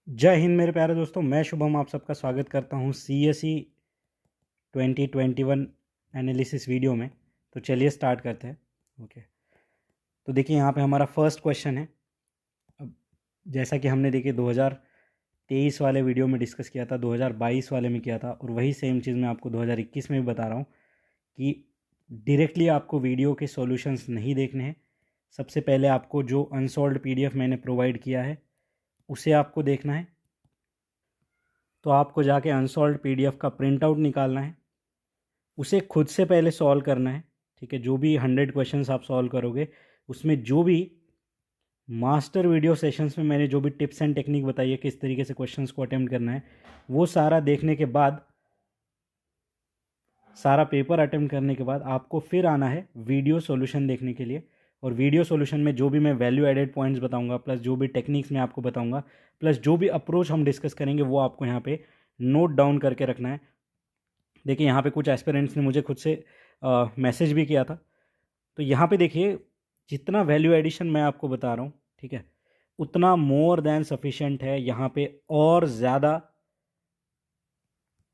जय हिंद मेरे प्यारे दोस्तों, मैं शुभम आप सबका स्वागत करता हूं CSE 2021 एनालिसिस वीडियो में। तो चलिए स्टार्ट करते हैं। ओके, तो देखिए यहाँ पे हमारा फर्स्ट क्वेश्चन है। अब जैसा कि हमने देखिए 2023 वाले वीडियो में डिस्कस किया था, 2022 वाले में किया था, और वही सेम चीज़ मैं आपको 2021 में भी बता रहा हूँ कि डायरेक्टली आपको वीडियो के सॉल्यूशंस नहीं देखने हैं। सबसे पहले आपको जो अनसॉल्व्ड PDF मैंने प्रोवाइड किया है उसे आपको देखना है। तो आपको जाके अनसॉल्व्ड PDF का प्रिंट आउट निकालना है, उसे खुद से पहले सॉल्व करना है। ठीक है, जो भी 100 क्वेश्चंस आप सॉल्व करोगे उसमें जो भी मास्टर वीडियो सेशंस में मैंने जो भी टिप्स एंड टेक्निक बताई है किस तरीके से क्वेश्चंस को अटेम्प्ट करना है, वो सारा देखने के बाद, सारा पेपर अटेम्प्ट करने के बाद आपको फिर आना है वीडियो सॉल्यूशन देखने के लिए। और वीडियो सॉल्यूशन में जो भी मैं वैल्यू एडेड पॉइंट्स बताऊंगा, प्लस जो भी टेक्निक्स मैं आपको बताऊंगा, प्लस जो भी अप्रोच हम डिस्कस करेंगे, वो आपको यहाँ पे नोट डाउन करके रखना है। देखिए यहाँ पे कुछ एस्पिरेंट्स ने मुझे खुद से मैसेज भी किया था। तो यहाँ पे देखिए जितना वैल्यू एडिशन मैं आपको बता रहा हूँ, ठीक है, उतना मोर देन सफिशेंट है। यहाँ पे और ज़्यादा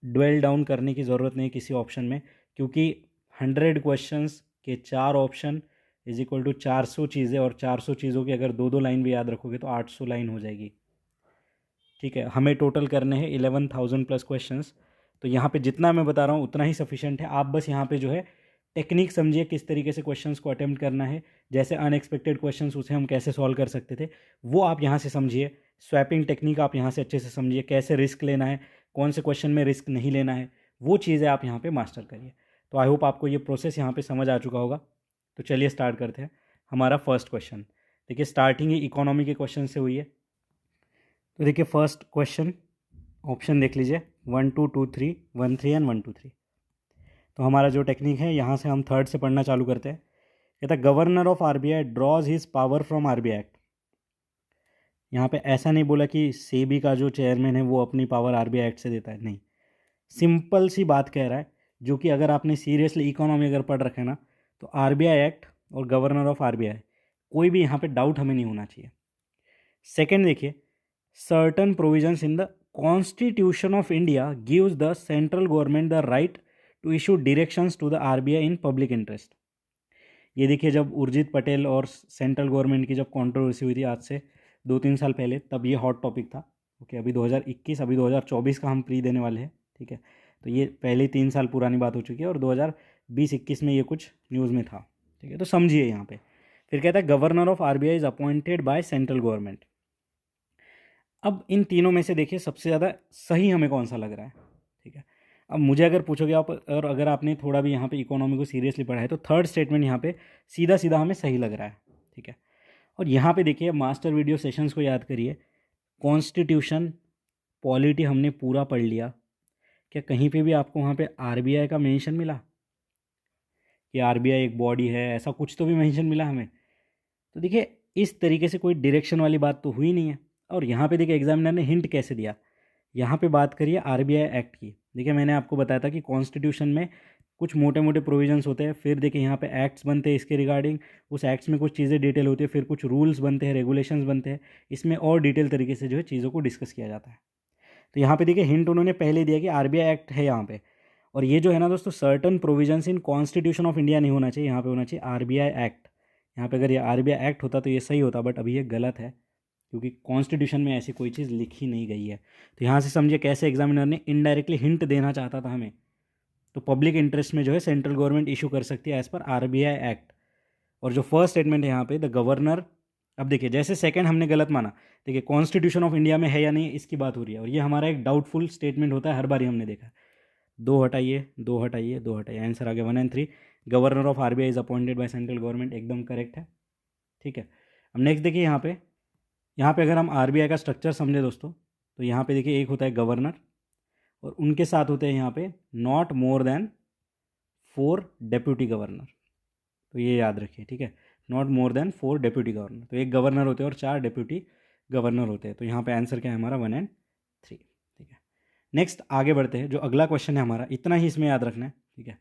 ड्वेल डाउन करने की ज़रूरत नहीं किसी ऑप्शन में, क्योंकि 100 क्वेश्चंस के 4 ऑप्शन इज इक्वल टू 400 चीज़ें, और 400 चीज़ों की अगर दो दो लाइन भी याद रखोगे तो 800 लाइन हो जाएगी। ठीक है, हमें टोटल करने हैं 11,000 प्लस क्वेश्चंस। तो यहाँ पे जितना मैं बता रहा हूँ उतना ही सफिशेंट है। आप बस यहाँ पे जो है टेक्निक समझिए किस तरीके से क्वेश्चंस को अटेम्प्ट करना है। जैसे अनएक्सपेक्टेड क्वेश्चंस उसे हम कैसे सॉल्व कर सकते थे, वो आप यहाँ से समझिए। स्वैपिंग टेक्निक आप यहाँ से अच्छे से समझिए, कैसे रिस्क लेना है, कौन से क्वेश्चन में रिस्क नहीं लेना है, वो चीज़ें आप यहाँ पे मास्टर करिए। तो आई होप आपको ये प्रोसेस यहाँ पे समझ आ चुका होगा। तो चलिए स्टार्ट करते हैं। हमारा फर्स्ट क्वेश्चन देखिए, स्टार्टिंग ही इकोनॉमी के क्वेश्चन से हुई है। तो देखिए फर्स्ट क्वेश्चन, ऑप्शन देख लीजिए 1 2 2 3 1 3 एंड 1 2 3। तो हमारा जो टेक्निक है यहाँ से हम थर्ड से पढ़ना चालू करते हैं। कहता है governor of RBI draws his power from RBI act. यहाँ पे ऐसा नहीं बोला कि सेबी का जो चेयरमैन है वो अपनी पावर RBI एक्ट से देता है, नहीं। सिंपल सी बात कह रहा है, जो कि अगर आपने सीरियसली इकोनॉमी अगर पढ़ रखे ना, तो RBI एक्ट और गवर्नर ऑफ RBI, कोई भी यहाँ पे डाउट हमें नहीं होना चाहिए। सेकेंड देखिए, certain provisions in the constitution of India gives the central government the right to issue directions to the RBI in public interest. ये देखिए जब उर्जित पटेल और सेंट्रल गवर्नमेंट की जब कंट्रोवर्सी हुई थी आज से 2-3 साल पहले, तब ये हॉट टॉपिक था। ओके, अभी 2021, अभी 2024 का हम प्री देने वाले हैं। ठीक है, तो ये पहले 3 साल पुरानी बात हो चुकी है, और 2020-21 में ये कुछ न्यूज़ में था। ठीक है, तो समझिए यहाँ पे। फिर कहता है governor of RBI is appointed by central government. अब इन तीनों में से देखिए सबसे ज़्यादा सही हमें कौन सा लग रहा है। ठीक है, अब मुझे अगर पूछोगे आप, और अगर आपने थोड़ा भी यहाँ पे इकोनॉमी को सीरियसली पढ़ा है, तो थर्ड स्टेटमेंट यहाँ पे सीधा सीधा हमें सही लग रहा है। ठीक है, और यहाँ पे देखिए मास्टर वीडियो सेशंस को याद करिए, कॉन्स्टिट्यूशन पॉलिटी हमने पूरा पढ़ लिया। क्या कहीं पे भी आपको वहाँ पे RBI का मेंशन मिला कि RBI एक बॉडी है, ऐसा कुछ तो भी मेंशन मिला हमें? तो देखिए इस तरीके से कोई डायरेक्शन वाली बात तो हुई नहीं है। और यहाँ पे देखिए एग्जामिनर ने हिंट कैसे दिया, यहाँ पे बात करिए RBI एक्ट की। देखिए मैंने आपको बताया था कि कॉन्स्टिट्यूशन में कुछ मोटे मोटे प्रोविजंस होते हैं, फिर देखिए यहाँ पे एक्ट्स बनते हैं इसके रिगार्डिंग, उस एक्ट्स में कुछ चीज़ें डिटेल होती है, फिर कुछ रूल्स बनते हैं, रेगुलेशंस बनते हैं, इसमें और डिटेल तरीके से जो है चीज़ों को डिस्कस किया जाता है। तो यहाँ पे देखिए हिंट उन्होंने पहले दिया कि RBI एक्ट है यहाँ पे। और ये जो है ना दोस्तों, certain provisions in constitution of India नहीं होना चाहिए, यहाँ पे होना चाहिए RBI एक्ट। यहाँ पे अगर ये RBI एक्ट होता तो ये सही होता, बट अभी ये गलत है, क्योंकि कॉन्स्टिट्यूशन में ऐसी कोई चीज़ लिखी नहीं गई है। तो यहाँ से समझिए कैसे एग्जामिनर ने इनडायरेक्टली हिंट देना चाहता था हमें। तो पब्लिक इंटरेस्ट में जो है सेंट्रल गवर्नमेंट इशू कर सकती है एज पर RBI एक्ट। और जो फर्स्ट स्टेटमेंट है यहाँ पे, द गवर्नर, अब देखिए जैसे सेकंड हमने गलत माना, देखिए कॉन्स्टिट्यूशन ऑफ इंडिया में है या नहीं इसकी बात हो रही है, और ये हमारा एक डाउटफुल स्टेटमेंट होता है, हर बार ही हमने देखा। दो हटाइए, दो हटाइए, दो हटाइए, आंसर आ गया 1 and 3। Governor of RBI is appointed by central government, एकदम करेक्ट है। ठीक है, अब नेक्स्ट देखिए यहाँ पे अगर हम RBI का स्ट्रक्चर समझे दोस्तों, तो यहाँ पे देखिए एक होता है गवर्नर, और उनके साथ होते हैं यहाँ पे not more than 4 deputy governor. तो ये याद रखिए, ठीक है, not more than 4 deputy governor. तो एक गवर्नर होते हैं और 4 डेप्यूटी गवर्नर होते हैं। तो यहाँ पे आंसर क्या है हमारा 1 एंड 3। ठीक है, नेक्स्ट आगे बढ़ते हैं। जो अगला क्वेश्चन है हमारा, इतना ही इसमें याद रखना है। ठीक है,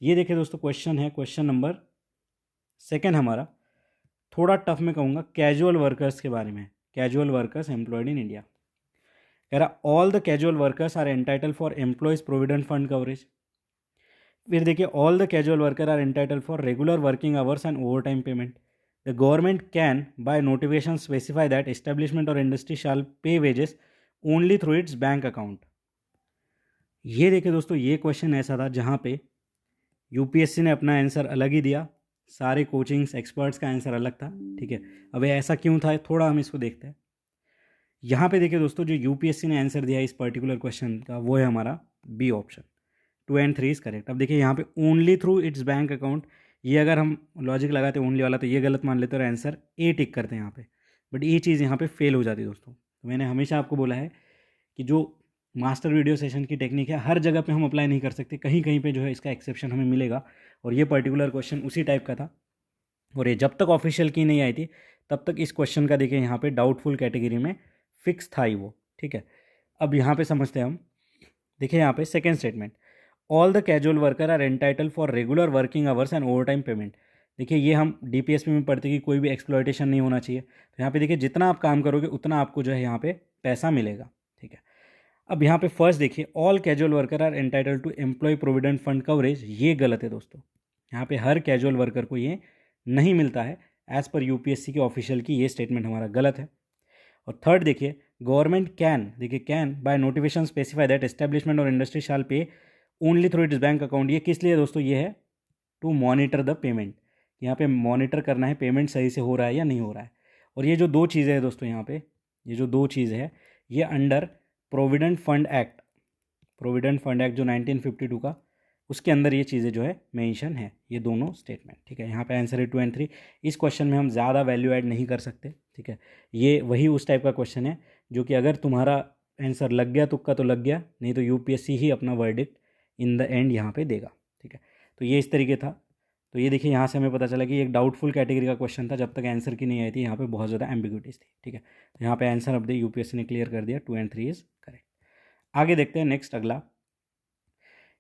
ये देखिए दोस्तों, क्वेश्चन है क्वेश्चन नंबर सेकेंड हमारा, थोड़ा टफ में कहूँगा, कैजुअल वर्कर्स के बारे में, casual workers employed in India. कह रहा all the casual workers are entitle for employees provident fund coverage. फिर देखिए all the casual worker are entitle for regular working hours and over time payment. The government can by notification specify that establishment और industry shall pay wages only through its bank account. ये देखिए दोस्तों, ये question ऐसा था जहाँ पे UPSC ने अपना आंसर अलग ही दिया, सारे कोचिंग्स एक्सपर्ट्स का आंसर अलग था। ठीक है, अब ऐसा क्यों था थोड़ा हम इसको देखते हैं। यहाँ पे देखिए दोस्तों, जो यूपीएससी ने आंसर दिया इस पर्टिकुलर क्वेश्चन का वो है हमारा B option, 2 and 3 is correct. अब देखिए यहाँ पे only through its bank account, ये अगर हम लॉजिक लगाते ओनली वाला तो ये गलत मान लेते और आंसर ए टिक करते हैं यहाँ पे, बट ये चीज़ यहाँ पे फेल हो जाती है दोस्तों। तो मैंने हमेशा आपको बोला है कि जो मास्टर वीडियो सेशन की टेक्निक है हर जगह पे हम अप्लाई नहीं कर सकते, कहीं कहीं पे जो है इसका एक्सेप्शन हमें मिलेगा, और ये पर्टिकुलर क्वेश्चन उसी टाइप का था। और ये जब तक ऑफिशियल की नहीं आई थी तब तक इस क्वेश्चन का देखिए यहाँ पे डाउटफुल कैटेगरी में फिक्स था ही वो। ठीक है, अब यहाँ पे समझते हैं हम। देखिए यहाँ पे second statement, all the casual worker are entitle for regular working hours and over time payment. देखिए ये हम डीपीएसपी में पढ़ते कि कोई भी एक्सप्लॉयटेशन नहीं होना चाहिए, तो यहाँ पे देखिए जितना आप काम करोगे उतना आपको जो है यहाँ पे पैसा मिलेगा। ठीक है, अब यहाँ पे फर्स्ट देखिए all casual worker are entitle to employ provident fund coverage, ये गलत है दोस्तों। यहाँ पे हर कैजुअल वर्कर को ये नहीं मिलता है, एज पर यूपीएससी के ऑफिशियल की ये स्टेटमेंट हमारा गलत है। और थर्ड देखिए गवर्नमेंट कैन, देखिए can by notification specify that establishment और इंडस्ट्री शाल पे only through its bank account, ये किस लिए दोस्तों, ये है टू मॉनिटर द पेमेंट। यहाँ पे मॉनिटर करना है पेमेंट सही से हो रहा है या नहीं हो रहा है। और ये जो दो चीज़ें हैं दोस्तों, यहाँ पे ये जो दो चीज़ें हैं ये under provident fund act, provident fund act जो 1952 का, उसके अंदर ये चीज़ें जो है मेंशन है, ये दोनों स्टेटमेंट। ठीक है, यहाँ पे आंसर है 2 and 3। इस क्वेश्चन में हम ज़्यादा वैल्यू ऐड नहीं कर सकते। ठीक है, ये वही उस टाइप का क्वेश्चन है जो कि अगर तुम्हारा आंसर लग गया तुक्का तो लग गया, नहीं तो यूपीएससी ही अपना वर्डिक्ट इन द एंड यहाँ पे देगा। ठीक है, तो ये इस तरीके था। तो ये देखिए यहाँ से हमें पता चला कि एक डाउटफुल कैटेगरी का क्वेश्चन था, जब तक आंसर की नहीं आई थी यहाँ पे बहुत ज़्यादा एम्बिग्यूटीज थी। ठीक है, तो यहाँ पे आंसर अब दे यूपीएससी ने क्लियर कर दिया, 2 and 3 इज़ करेक्ट। आगे देखते हैं नेक्स्ट अगला,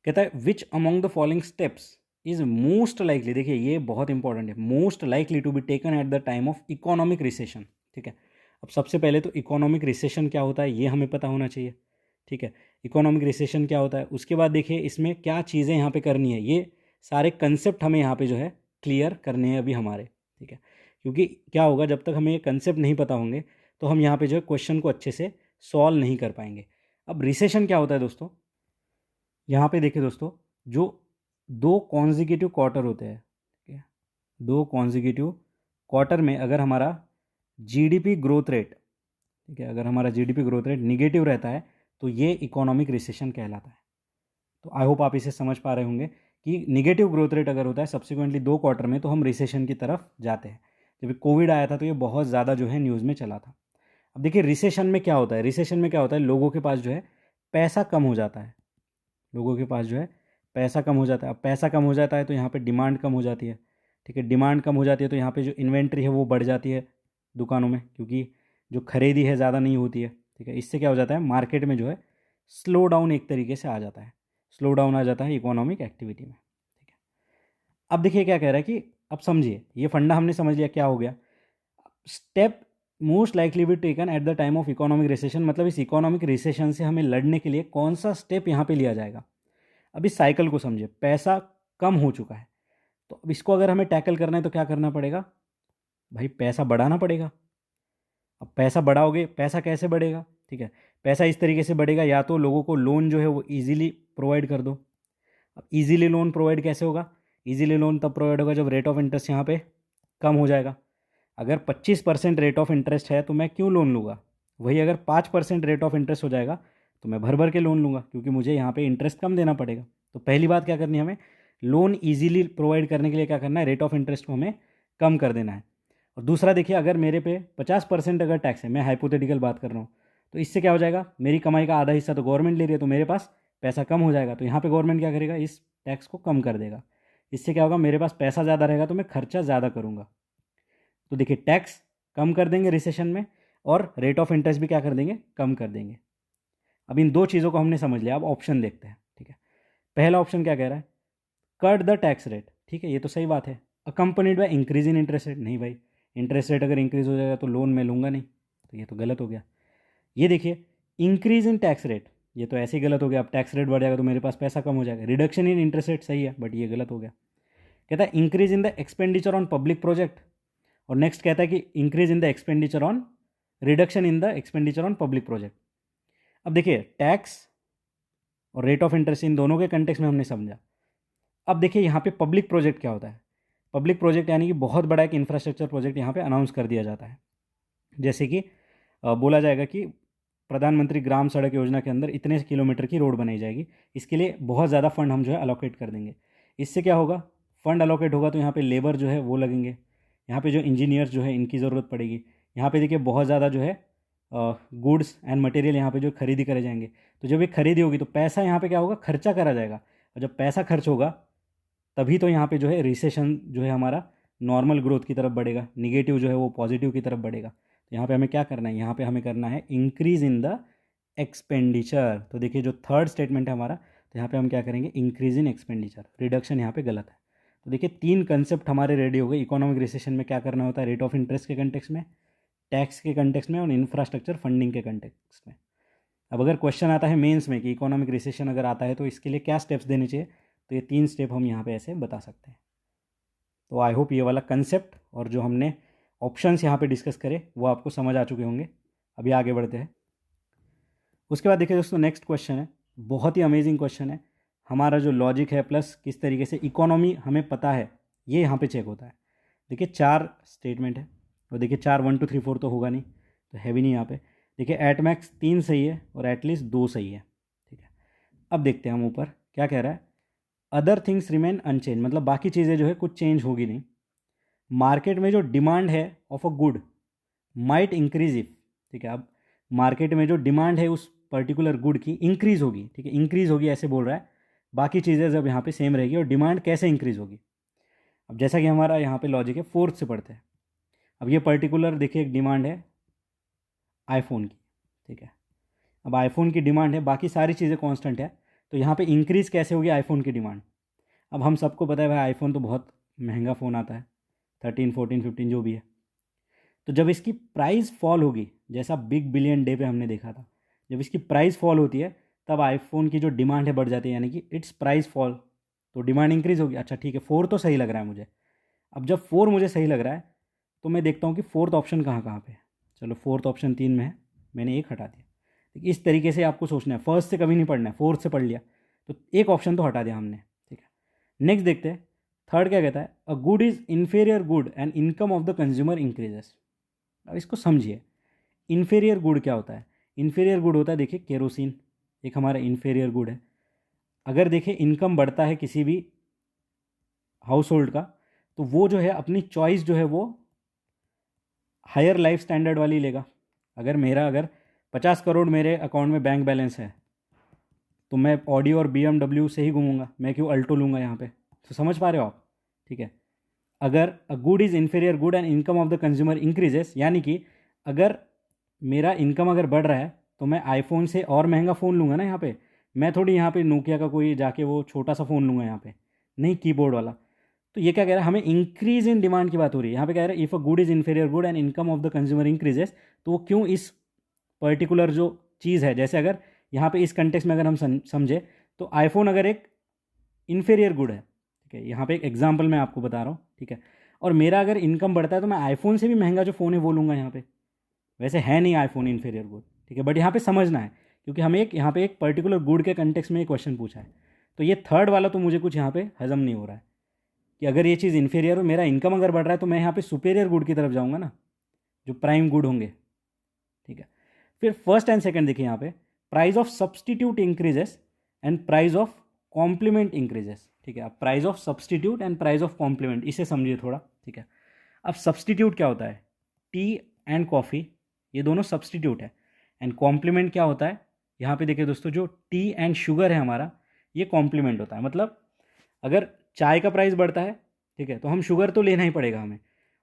कहता है which among the following steps is most likely, देखिए ये बहुत इंपॉर्टेंट है, most likely to be taken at the time of economic recession. ठीक है, अब सबसे पहले तो इकोनॉमिक रिसेशन क्या होता है ये हमें पता होना चाहिए। ठीक है, इकोनॉमिक रिसेशन क्या होता है, उसके बाद देखिए इसमें क्या चीज़ें यहाँ पे करनी है, ये सारे कंसेप्ट हमें यहाँ पे जो है क्लियर करने हैं अभी हमारे। ठीक है, क्योंकि क्या होगा जब तक हमें ये कंसेप्ट नहीं पता होंगे तो हम यहाँ पे जो है क्वेश्चन को अच्छे से सॉल्व नहीं कर पाएंगे। अब रिसेशन क्या होता है दोस्तों, यहाँ पे देखिए दोस्तों, जो दो कॉन्जिक्यूटिव क्वार्टर होते हैं, ठीक है, दो कॉन्जिक्यूटिव क्वार्टर में अगर हमारा जीडीपी ग्रोथ रेट, ठीक है, अगर हमारा जीडीपी ग्रोथ रेट निगेटिव रहता है तो ये इकोनॉमिक रिसेशन कहलाता है। तो आई होप आप इसे समझ पा रहे होंगे कि निगेटिव ग्रोथ रेट अगर होता है सब्सिक्वेंटली 2 क्वार्टर में तो हम रिसेशन की तरफ जाते हैं। जब कोविड आया था तो ये बहुत ज़्यादा जो है न्यूज़ में चला था। अब देखिए रिसेशन में क्या होता है, रिसेशन में क्या होता है, लोगों के पास जो है पैसा कम हो जाता है, लोगों के पास जो है पैसा कम हो जाता है। अब पैसा कम हो जाता है तो यहाँ पे डिमांड कम हो जाती है। ठीक है, डिमांड कम हो जाती है तो यहाँ पे जो इन्वेंट्री है वो बढ़ जाती है दुकानों में, क्योंकि जो खरीदी है ज़्यादा नहीं होती है। ठीक है, इससे क्या हो जाता है, मार्केट में जो है स्लो डाउन एक तरीके से आ जाता है, स्लो डाउन आ जाता है इकोनॉमिक एक्टिविटी में। ठीक है, अब देखिए क्या कह रहा है कि अब समझिए ये फंडा हमने समझ लिया क्या हो गया। Step most likely B taken at the time of economic recession, मतलब इस इकोनॉमिक रिसेशन से हमें लड़ने के लिए कौन सा स्टेप यहाँ पे लिया जाएगा। अब इस साइकिल को समझिए, पैसा कम हो चुका है तो अब इसको अगर हमें टैकल करना है तो क्या करना पड़ेगा भाई, पैसा बढ़ाना पड़ेगा। अब पैसा बढ़ाओगे, पैसा कैसे बढ़ेगा, ठीक है, पैसा इस तरीके से बढ़ेगा या तो लोगों को लोन जो है वो ईजिली प्रोवाइड कर दो। अब ईजिली लोन प्रोवाइड कैसे होगा, ईजिली लोन तब प्रोवाइड होगा जब रेट ऑफ इंटरेस्ट यहाँ पे कम हो जाएगा। अगर 25% रेट ऑफ इंटरेस्ट है तो मैं क्यों लोन लूँगा, वही अगर 5% रेट ऑफ इंटरेस्ट हो जाएगा तो मैं भर भर के लोन लूँगा, क्योंकि मुझे यहाँ पे इंटरेस्ट कम देना पड़ेगा। तो पहली बात क्या करनी है हमें, लोन ईजिली प्रोवाइड करने के लिए क्या करना है, रेट ऑफ इंटरेस्ट को हमें कम कर देना है। और दूसरा देखिए, अगर मेरे पे 50% अगर टैक्स है, मैं हाइपोथेटिकल बात कर रहा हूँ, तो इससे क्या हो जाएगा, मेरी कमाई का आधा हिस्सा तो गवर्नमेंट ले रही है तो मेरे पास पैसा कम हो जाएगा। तो यहाँ पे गवर्नमेंट क्या करेगा, इस टैक्स को कम कर देगा। इससे क्या होगा, मेरे पास पैसा ज़्यादा रहेगा तो मैं खर्चा ज़्यादा करूँगा। तो देखिए टैक्स कम कर देंगे रिसेशन में और रेट ऑफ इंटरेस्ट भी क्या कर देंगे, कम कर देंगे। अब इन दो चीज़ों को हमने समझ लिया, अब ऑप्शन देखते हैं। ठीक है, पहला ऑप्शन क्या कह रहा है, कट द टैक्स रेट। ठीक है, ये तो सही बात है। Accompanied by increase in interest rate, नहीं भाई, इंटरेस्ट रेट अगर इंक्रीज हो जाएगा तो लोन मैं लूँगा नहीं, तो ये तो गलत हो गया। ये देखिए इंक्रीज इन टैक्स रेट, ये तो ऐसे ही गलत हो गया, अब टैक्स रेट बढ़ जाएगा तो मेरे पास पैसा कम हो जाएगा। रिडक्शन इन इंटरेस्ट रेट सही है, बट ये गलत हो गया। कहता है increase in the expenditure on public project, और नेक्स्ट कहता है कि increase in the expenditure on, reduction in the expenditure on public project. अब देखिए टैक्स और रेट ऑफ इंटरेस्ट इन दोनों के कंटेक्स्ट में हमने समझा। अब देखिए यहाँ पे पब्लिक प्रोजेक्ट क्या होता है। पब्लिक प्रोजेक्ट यानी कि बहुत बड़ा एक इंफ्रास्ट्रक्चर प्रोजेक्ट यहाँ पे अनाउंस कर दिया जाता है। जैसे कि बोला जाएगा कि प्रधानमंत्री ग्राम सड़क योजना के अंदर इतने किलोमीटर की रोड बनाई जाएगी, इसके लिए बहुत ज़्यादा फंड हम जो है अलोकेट कर देंगे। इससे क्या होगा, फंड अलोकेट होगा तो यहाँ पे लेबर जो है वो लगेंगे, यहाँ पे जो इंजीनियर्स जो है इनकी ज़रूरत पड़ेगी। यहाँ पे देखिए बहुत ज़्यादा जो है गुड्स एंड मटेरियल यहाँ पे जो खरीदी करे जाएंगे। तो जब ये खरीदी होगी तो पैसा यहाँ पे क्या होगा, खर्चा करा जाएगा, और जब पैसा खर्च होगा तभी तो यहाँ पे जो है रिसेशन जो है हमारा नॉर्मल ग्रोथ की तरफ बढ़ेगा, निगेटिव जो है वो पॉजिटिव की तरफ बढ़ेगा। तो यहाँ पे हमें क्या करना है, यहाँ पे हमें करना है इंक्रीज इन द एक्सपेंडिचर। तो देखिए जो थर्ड स्टेटमेंट है हमारा, तो यहाँ पे हम क्या करेंगे, इंक्रीज इन एक्सपेंडिचर, रिडक्शन यहाँ पे गलत है। तो देखिए तीन कंसेप्ट हमारे रेडी हो गए। इकोनॉमिक रिसेशन में क्या करना होता है, रेट ऑफ इंटरेस्ट के कंटेक्स्ट में, टैक्स के कंटेक्स्ट में, और इंफ्रास्ट्रक्चर फंडिंग के कंटेक्स्ट में। अब अगर क्वेश्चन आता है मेंस में कि इकोनॉमिक रिसेशन अगर आता है तो इसके लिए क्या स्टेप्स देने चाहिए, तो ये तीन स्टेप हम यहाँ पे ऐसे बता सकते हैं। तो आई होप ये वाला कंसेप्ट और जो हमने ऑप्शंस यहाँ पे डिस्कस करे वो आपको समझ आ चुके होंगे। अभी आगे बढ़ते हैं। उसके बाद देखिए दोस्तों नेक्स्ट क्वेश्चन है, बहुत ही अमेजिंग क्वेश्चन है। हमारा जो लॉजिक है प्लस किस तरीके से इकोनॉमी हमें पता है ये यहाँ पे चेक होता है। देखिए 4 स्टेटमेंट है, और देखिए 4 1 2 3 4 तो होगा नहीं, तो है भी नहीं यहाँ पे। देखिए एट मैक्स 3 सही है और एटलीस्ट 2 सही है, ठीक है। अब देखते हैं हम ऊपर क्या कह रहा है, अदर थिंग्स रिमेन अनचेंज, मतलब बाकी चीज़ें जो है कुछ चेंज होगी नहीं। मार्केट में जो डिमांड है of a good might increase if, ठीक है। अब मार्केट में जो डिमांड है उस पर्टिकुलर गुड की इंक्रीज होगी, ठीक है, इंक्रीज होगी ऐसे बोल रहा है। बाकी चीज़ें जब यहाँ पे सेम रहेगी और डिमांड कैसे इंक्रीज होगी। अब जैसा कि हमारा यहाँ पे लॉजिक है, फोर्थ से पढ़ते हैं। अब ये पर्टिकुलर देखिए एक डिमांड है आईफोन की, ठीक है। अब आईफोन की डिमांड है, बाकी सारी चीज़ें कांस्टेंट है, तो यहाँ पे इंक्रीज़ कैसे होगी आईफोन की डिमांड। अब हम सबको पता है भाई आईफोन तो बहुत महंगा फ़ोन आता है, 13 14 15 जो भी है। तो जब इसकी प्राइस फॉल होगी, जैसा बिग बिलियन डे पे हमने देखा था, जब इसकी प्राइस फॉल होती है तब आईफोन की जो डिमांड है बढ़ जाती है, यानी कि इट्स प्राइस फॉल, तो डिमांड इंक्रीज़ होगी। अच्छा ठीक है, 4 तो सही लग रहा है मुझे। अब जब 4 मुझे सही लग रहा है तो मैं देखता हूँ कि फोर्थ ऑप्शन कहाँ कहाँ पे है। चलो फोर्थ ऑप्शन 3 में है, मैंने एक हटा दिया। इस तरीके से आपको सोचना है, फर्स्ट से कभी नहीं पढ़ना है, फोर्थ से पढ़ लिया तो एक ऑप्शन तो हटा दिया हमने, ठीक है। नेक्स्ट देखते हैं, थर्ड क्या कहता है, a good is inferior good and income of the consumer increases. अब इसको समझिए, इन्फेरियर गुड क्या होता है। इन्फेरियर गुड होता है देखिए केरोसिन, एक हमारा इन्फेरियर गुड है। अगर देखिए इनकम बढ़ता है किसी भी हाउस होल्ड का, तो वो जो है अपनी चॉइस जो है वो हायर लाइफ स्टैंडर्ड वाली लेगा। अगर 50 करोड़ मेरे अकाउंट में बैंक बैलेंस है तो मैं ऑडी और BMW से ही घूमूंगा, मैं क्यों अल्टो लूँगा यहाँ पे। तो समझ पा रहे हो आप, ठीक है। अगर a good is inferior good and income of the consumer increases, यानी कि अगर मेरा इनकम अगर बढ़ रहा है तो मैं आईफोन से और महंगा फ़ोन लूँगा ना यहाँ पे। मैं थोड़ी यहाँ पे नोकिया का कोई जाके वो छोटा सा फ़ोन लूँगा यहाँ पे, नहीं कीबोर्ड वाला। तो ये क्या कह रहा है, हमें इंक्रीज इन डिमांड की बात हो रही है। यहाँ पे कह रहा है if a good is inferior good and income of the consumer increases, तो वो क्यों इस पर्टिकुलर जो चीज़ है, जैसे अगर यहाँ पे इस कंटेक्स्ट में अगर हम समझे तो आईफोन अगर एक इन्फीरियर गुड है, ठीक है, यहाँ पे एक एग्जांपल मैं आपको बता रहा हूँ, ठीक है। और मेरा अगर इनकम बढ़ता है तो मैं आईफोन से भी महंगा जो फ़ोन है वो लूँगा यहाँ पे। वैसे है नहीं आईफोन इन्फीरियर गुड, ठीक है, बट यहाँ पे समझना है क्योंकि हमें एक यहाँ पे एक पर्टिकुलर गुड के कंटेक्स्ट में एक क्वेश्चन पूछा है। तो ये थर्ड वाला तो मुझे कुछ यहाँ पे हजम नहीं हो रहा है कि अगर ये चीज़ इन्फीरियर हो, मेरा इनकम अगर बढ़ रहा है तो मैं यहाँ पे सुपेरियर गुड की तरफ जाऊँगा ना, जो प्राइम गुड होंगे, ठीक है। फिर फर्स्ट एंड सेकंड देखिए यहाँ पे, price of substitute increases and price of complement increases, ठीक है। अब price of substitute and price of complement इसे समझिए थोड़ा, ठीक है। अब सब्सटीट्यूट क्या होता है, टी एंड कॉफ़ी ये दोनों सब्सटीट्यूट है, एंड कॉम्प्लीमेंट क्या होता है, यहाँ पे देखिए दोस्तों जो टी एंड शुगर है हमारा ये कॉम्प्लीमेंट होता है। मतलब अगर चाय का प्राइस बढ़ता है, ठीक है, तो हम शुगर तो लेना ही पड़ेगा हमें,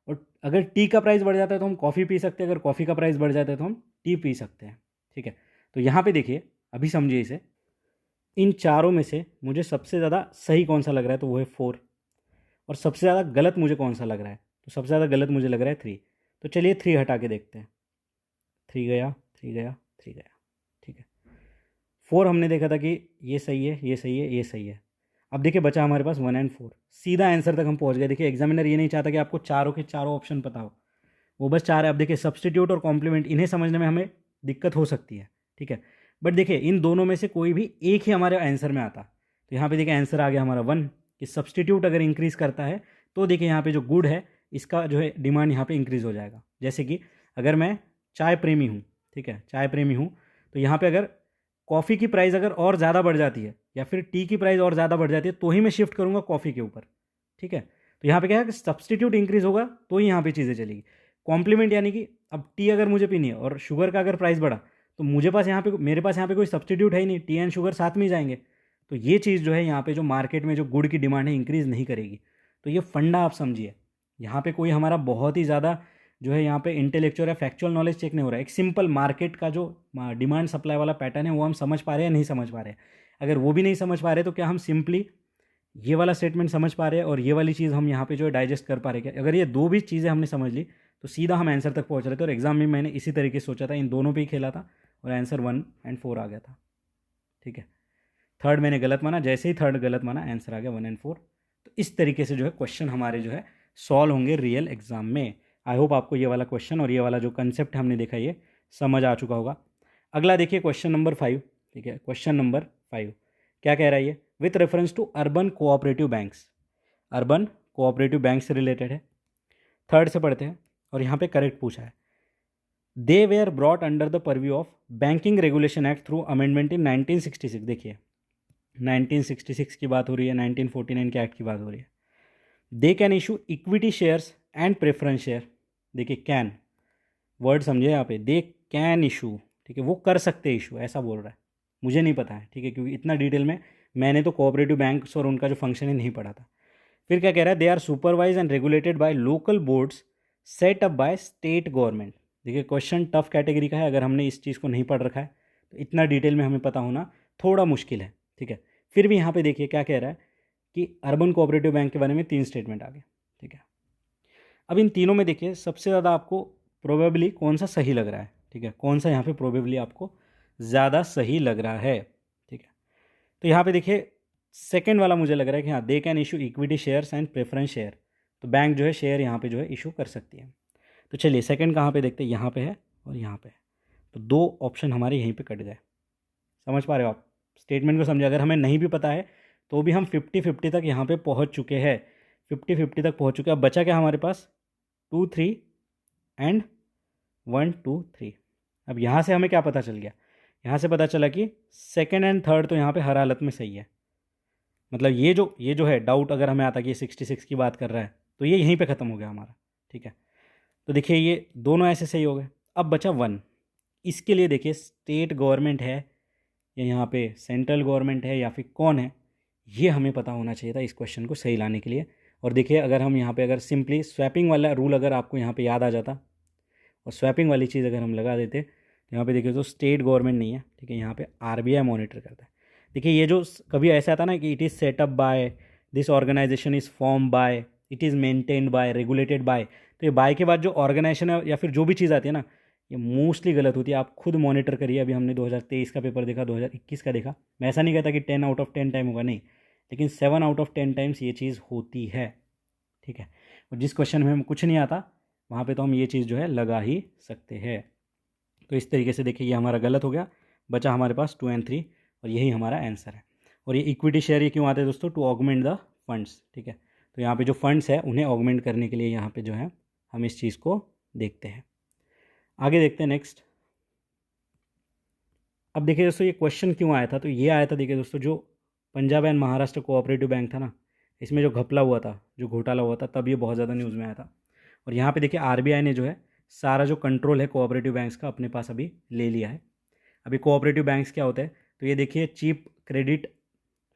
और अगर टी का प्राइस बढ़ जाता है तो हम कॉफ़ी पी सकते हैं, अगर कॉफ़ी का प्राइस बढ़ जाता है तो हम टी पी सकते हैं, ठीक है। तो यहाँ पे देखिए, अभी समझिए इसे, इन चारों में से मुझे सबसे ज़्यादा सही कौन सा लग रहा है, तो वो है 4, और सबसे ज़्यादा गलत मुझे कौन सा लग रहा है, तो सबसे ज़्यादा गलत मुझे लग रहा है 3। तो चलिए 3 हटा के देखते हैं, 3 गया, 3 गया, 3 गया, ठीक 4 हमने देखा था कि ये सही है, ये सही है, ये सही है। अब देखिए बचा हमारे पास 1 एंड 4, सीधा आंसर तक हम पहुंच गए। देखिए एग्जामिनर ये नहीं चाहता कि आपको चारों के चारों ऑप्शन पता हो, वो बस चाह रहा है। अब देखिए सब्सटीट्यूट और कॉम्प्लीमेंट, इन्हें समझने में हमें दिक्कत हो सकती है, ठीक है। बट देखिए इन दोनों में से कोई भी एक ही हमारे आंसर में आता, तो यहाँ पे देखिए आंसर आ गया हमारा 1, कि सब्सटीट्यूट अगर इंक्रीज करता है तो देखिए यहाँ पे जो गुड है इसका जो है डिमांड यहाँ पे इंक्रीज हो जाएगा। जैसे कि अगर मैं चाय प्रेमी हूँ, ठीक है, चाय प्रेमी हूँ, तो यहाँ पे अगर कॉफ़ी की प्राइस अगर और ज़्यादा बढ़ जाती है या फिर टी की प्राइस और ज़्यादा बढ़ जाती है तो ही मैं शिफ्ट करूँगा कॉफ़ी के ऊपर, ठीक है। तो यहाँ पे क्या है कि सब्सटीट्यूट इंक्रीज होगा तो ही यहाँ पे चीज़ें चलेगी। कॉम्प्लीमेंट यानी कि अब टी अगर मुझे पीनी है और शुगर का अगर प्राइस बढ़ा तो मुझे पास यहाँ पे मेरे पास यहाँ पे कोई सब्सटीट्यूट है ही नहीं, टी एंड शुगर साथ में ही जाएंगे। तो ये चीज़ जो है यहाँ पे जो मार्केट में जो गुड़ की डिमांड है इंक्रीज़ नहीं करेगी। तो ये फंडा आप समझिए, यहाँ पे कोई हमारा बहुत ही ज़्यादा जो है यहाँ पे इंटेलेक्चुअल या फैक्चुअल नॉलेज चेक नहीं हो रहा है। एक सिंपल मार्केट का जो डिमांड सप्लाई वाला पैटर्न है वो हम समझ पा रहे हैं या नहीं समझ पा रहे हैं। अगर वो भी नहीं समझ पा रहे तो क्या हम सिंपली ये वाला स्टेटमेंट समझ पा रहे हैं और ये वाली चीज़ हम यहाँ पे जो है डाइजेस्ट कर पा रहे हैं? अगर ये दो भी चीज़ें हमने समझ ली तो सीधा हम आंसर तक पहुँच रहे थे। और एग्जाम में मैंने इसी तरीके से सोचा था, इन दोनों पे ही खेला था और आंसर 1 एंड 4 आ गया था, ठीक है। थर्ड मैंने गलत माना, जैसे ही थर्ड गलत माना आंसर आ गया 1 एंड 4। तो इस तरीके से जो है क्वेश्चन हमारे जो है सॉल्व होंगे रियल एग्जाम में। आई होप आपको ये वाला क्वेश्चन और ये वाला जो कंसेप्ट हमने देखा ये समझ आ चुका होगा। अगला देखिए क्वेश्चन नंबर 5, ठीक है। क्वेश्चन नंबर 5 क्या कह रहा है ये? With reference to urban cooperative banks, urban cooperative bank से रिलेटेड है। थर्ड से पढ़ते हैं और यहाँ पे करेक्ट पूछा है। They were brought under the purview of banking regulation act through amendment in 1966। देखिए 1966 की बात हो रही है, 1949 के एक्ट की बात हो रही है। They can issue equity shares and preference share. देखिए कैन वर्ड समझिए यहाँ पे, दे कैन इशू, ठीक है, वो कर सकते इशू, ऐसा बोल रहा है। मुझे नहीं पता है, ठीक है, क्योंकि इतना डिटेल में मैंने तो कोऑपरेटिव बैंक्स और उनका जो फंक्शन है नहीं पढ़ा था। फिर क्या कह रहा है? They are supervise and regulated by local boards set up by state government. देखिए क्वेश्चन टफ कैटेगरी का है, अगर हमने इस चीज़ को नहीं पढ़ रखा है तो इतना डिटेल में हमें पता होना थोड़ा मुश्किल है, ठीक है। फिर भी यहाँ पे देखिए क्या कह रहा है कि अर्बन कोऑपरेटिव बैंक के बारे में 3 स्टेटमेंट आ गए, ठीक है। अब इन तीनों में देखिए सबसे ज़्यादा आपको प्रोबेबली कौन सा सही लग रहा है, ठीक है, कौन सा यहाँ पे प्रोबेबली आपको ज़्यादा सही लग रहा है, ठीक है। तो यहाँ पे देखिए सेकंड वाला मुझे लग रहा है कि हाँ, they can issue equity shares and preference share. तो बैंक जो है शेयर यहाँ पे जो है इशू कर सकती है। तो चलिए सेकंड कहाँ पे देखते हैं, यहाँ पे है और यहाँ पे है। तो 2 ऑप्शन हमारे यहीं पे कट गए। समझ पा रहे हो आप स्टेटमेंट को? समझे? अगर हमें नहीं भी पता है तो भी हम 50-50 तक यहाँ पे पहुँच चुके हैं, 50-50 तक पहुँच चुके हैं। अब बचा क्या हमारे पास? 2 3 एंड 1 2 3। अब यहाँ से हमें क्या पता चल गया? यहाँ से पता चला कि सेकेंड एंड थर्ड तो यहाँ पे हर हालत में सही है। मतलब ये जो है डाउट अगर हमें आता कि ये 66 की बात कर रहा है तो ये यहीं पे ख़त्म हो गया हमारा, ठीक है। तो देखिए ये दोनों ऐसे सही हो गए। अब बचा 1। इसके लिए देखिए स्टेट गवर्नमेंट है या यहाँ पे सेंट्रल गवर्नमेंट है या फिर कौन है, ये हमें पता होना चाहिए था इस क्वेश्चन को सही लाने के लिए। और देखिए अगर हम यहाँ पे अगर सिंपली स्वैपिंग वाला रूल अगर आपको यहाँ पे याद आ जाता और स्वैपिंग वाली चीज़ अगर हम लगा देते तो यहाँ पे देखिए तो स्टेट गवर्नमेंट नहीं है, ठीक है, यहाँ पे आरबीआई मॉनिटर करता है। देखिए ये जो कभी ऐसा आता ना कि it is setup by, this organization is form by, it is maintained by, regulated by, तो ये बाय के बाद जो ऑर्गेनाइजेशन है या फिर जो भी चीज़ आती है ना, ये मोस्टली गलत होती है। आप खुद मॉनिटर करिए। अभी हमने 2023 का पेपर देखा, 2021 का देखा। मैं ऐसा नहीं कहता कि 10 आउट ऑफ 10 टाइम होगा, नहीं, लेकिन 7 आउट ऑफ 10 टाइम्स ये चीज़ होती है, ठीक है। और जिस क्वेश्चन में हम कुछ नहीं आता वहाँ पे तो हम ये चीज़ जो है लगा ही सकते हैं। तो इस तरीके से देखिए ये हमारा गलत हो गया। बचा हमारे पास 2 एंड 3 और यही हमारा आंसर है। और ये इक्विटी शेयर ये क्यों आते हैं दोस्तों? टू ऑगमेंट द फंड्स, ठीक है। तो यहाँ पे जो फंड्स है उन्हें ऑगमेंट करने के लिए यहाँ पे जो है हम इस चीज़ को देखते हैं। आगे देखते हैं नेक्स्ट। अब देखिए दोस्तों ये क्वेश्चन क्यों आया था? तो ये आया था देखिए दोस्तों, जो Punjab and Maharashtra cooperative bank था ना, इसमें जो घपला हुआ था, जो घोटाला हुआ था, तब ये बहुत ज़्यादा न्यूज़ में आया था। और यहाँ पे देखिए आरबीआई ने जो है सारा जो कंट्रोल है कोऑपरेटिव बैंक्स का अपने पास अभी ले लिया है। अभी कोऑपरेटिव बैंक्स क्या होते हैं? तो ये देखिए चीप क्रेडिट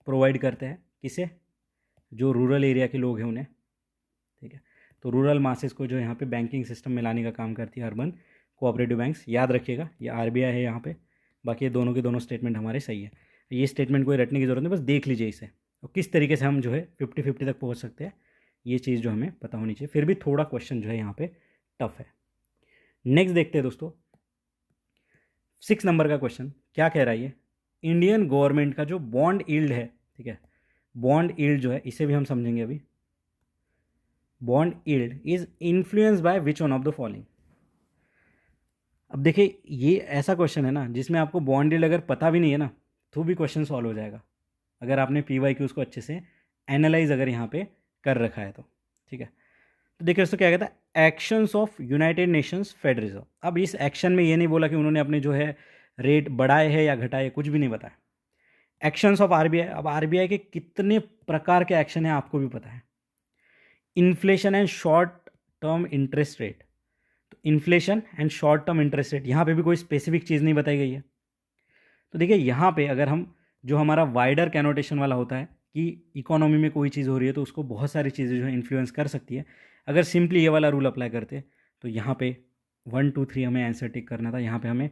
प्रोवाइड करते हैं, किसे? जो रूरल एरिया के लोग हैं उन्हें, ठीक है। तो रूरल मासेस को जो यहाँ पे बैंकिंग सिस्टम में लाने का काम करती है अर्बन कोऑपरेटिव बैंक्स। याद रखिएगा ये आरबीआई है यहाँ पे। बाकी ये दोनों के दोनों स्टेटमेंट हमारे सही है। ये स्टेटमेंट कोई रटने की ज़रूरत नहीं, बस देख लीजिए इसे और किस तरीके से हम जो है 50-50 तक पहुँच सकते हैं, ये चीज़ जो हमें पता होनी चाहिए। फिर भी थोड़ा क्वेश्चन जो है यहाँ पे टफ है। नेक्स्ट देखते हैं दोस्तों 6 नंबर का क्वेश्चन क्या कह रहा है ये? इंडियन गवर्नमेंट का जो बॉन्ड यील्ड है, ठीक है, बॉन्ड यील्ड जो है इसे भी हम समझेंगे अभी। Bond yield is influence by which one of the following. अब देखिए ये ऐसा क्वेश्चन है ना जिसमें आपको बॉन्ड यील्ड अगर पता भी नहीं है ना तो भी क्वेश्चन सॉल्व हो जाएगा, अगर आपने PYQs को अच्छे से एनालाइज अगर यहाँ पे कर रखा है तो, ठीक है। तो देखिए दोस्तों क्या कहता है, actions of United Nations Fed reserve. अब इस एक्शन में ये नहीं बोला कि उन्होंने अपने जो है रेट बढ़ाए हैं या घटाए, कुछ भी नहीं बताया। एक्शंस ऑफ RBI, अब RBI के कितने प्रकार के एक्शन है आपको भी पता है। Inflation and short term interest rate, तो inflation and short term interest rate, यहाँ पे भी कोई स्पेसिफिक चीज़ नहीं बताई गई है। तो देखिए यहाँ पे अगर हम जो हमारा वाइडर कैनोटेशन वाला होता है कि इकोनॉमी में कोई चीज़ हो रही है तो उसको बहुत सारी चीज़ें जो है इन्फ्लुएंस कर सकती है, अगर सिंपली ये वाला रूल अप्लाई करते तो यहाँ पे 1 2 3 हमें आंसर टिक करना था, यहाँ पे हमें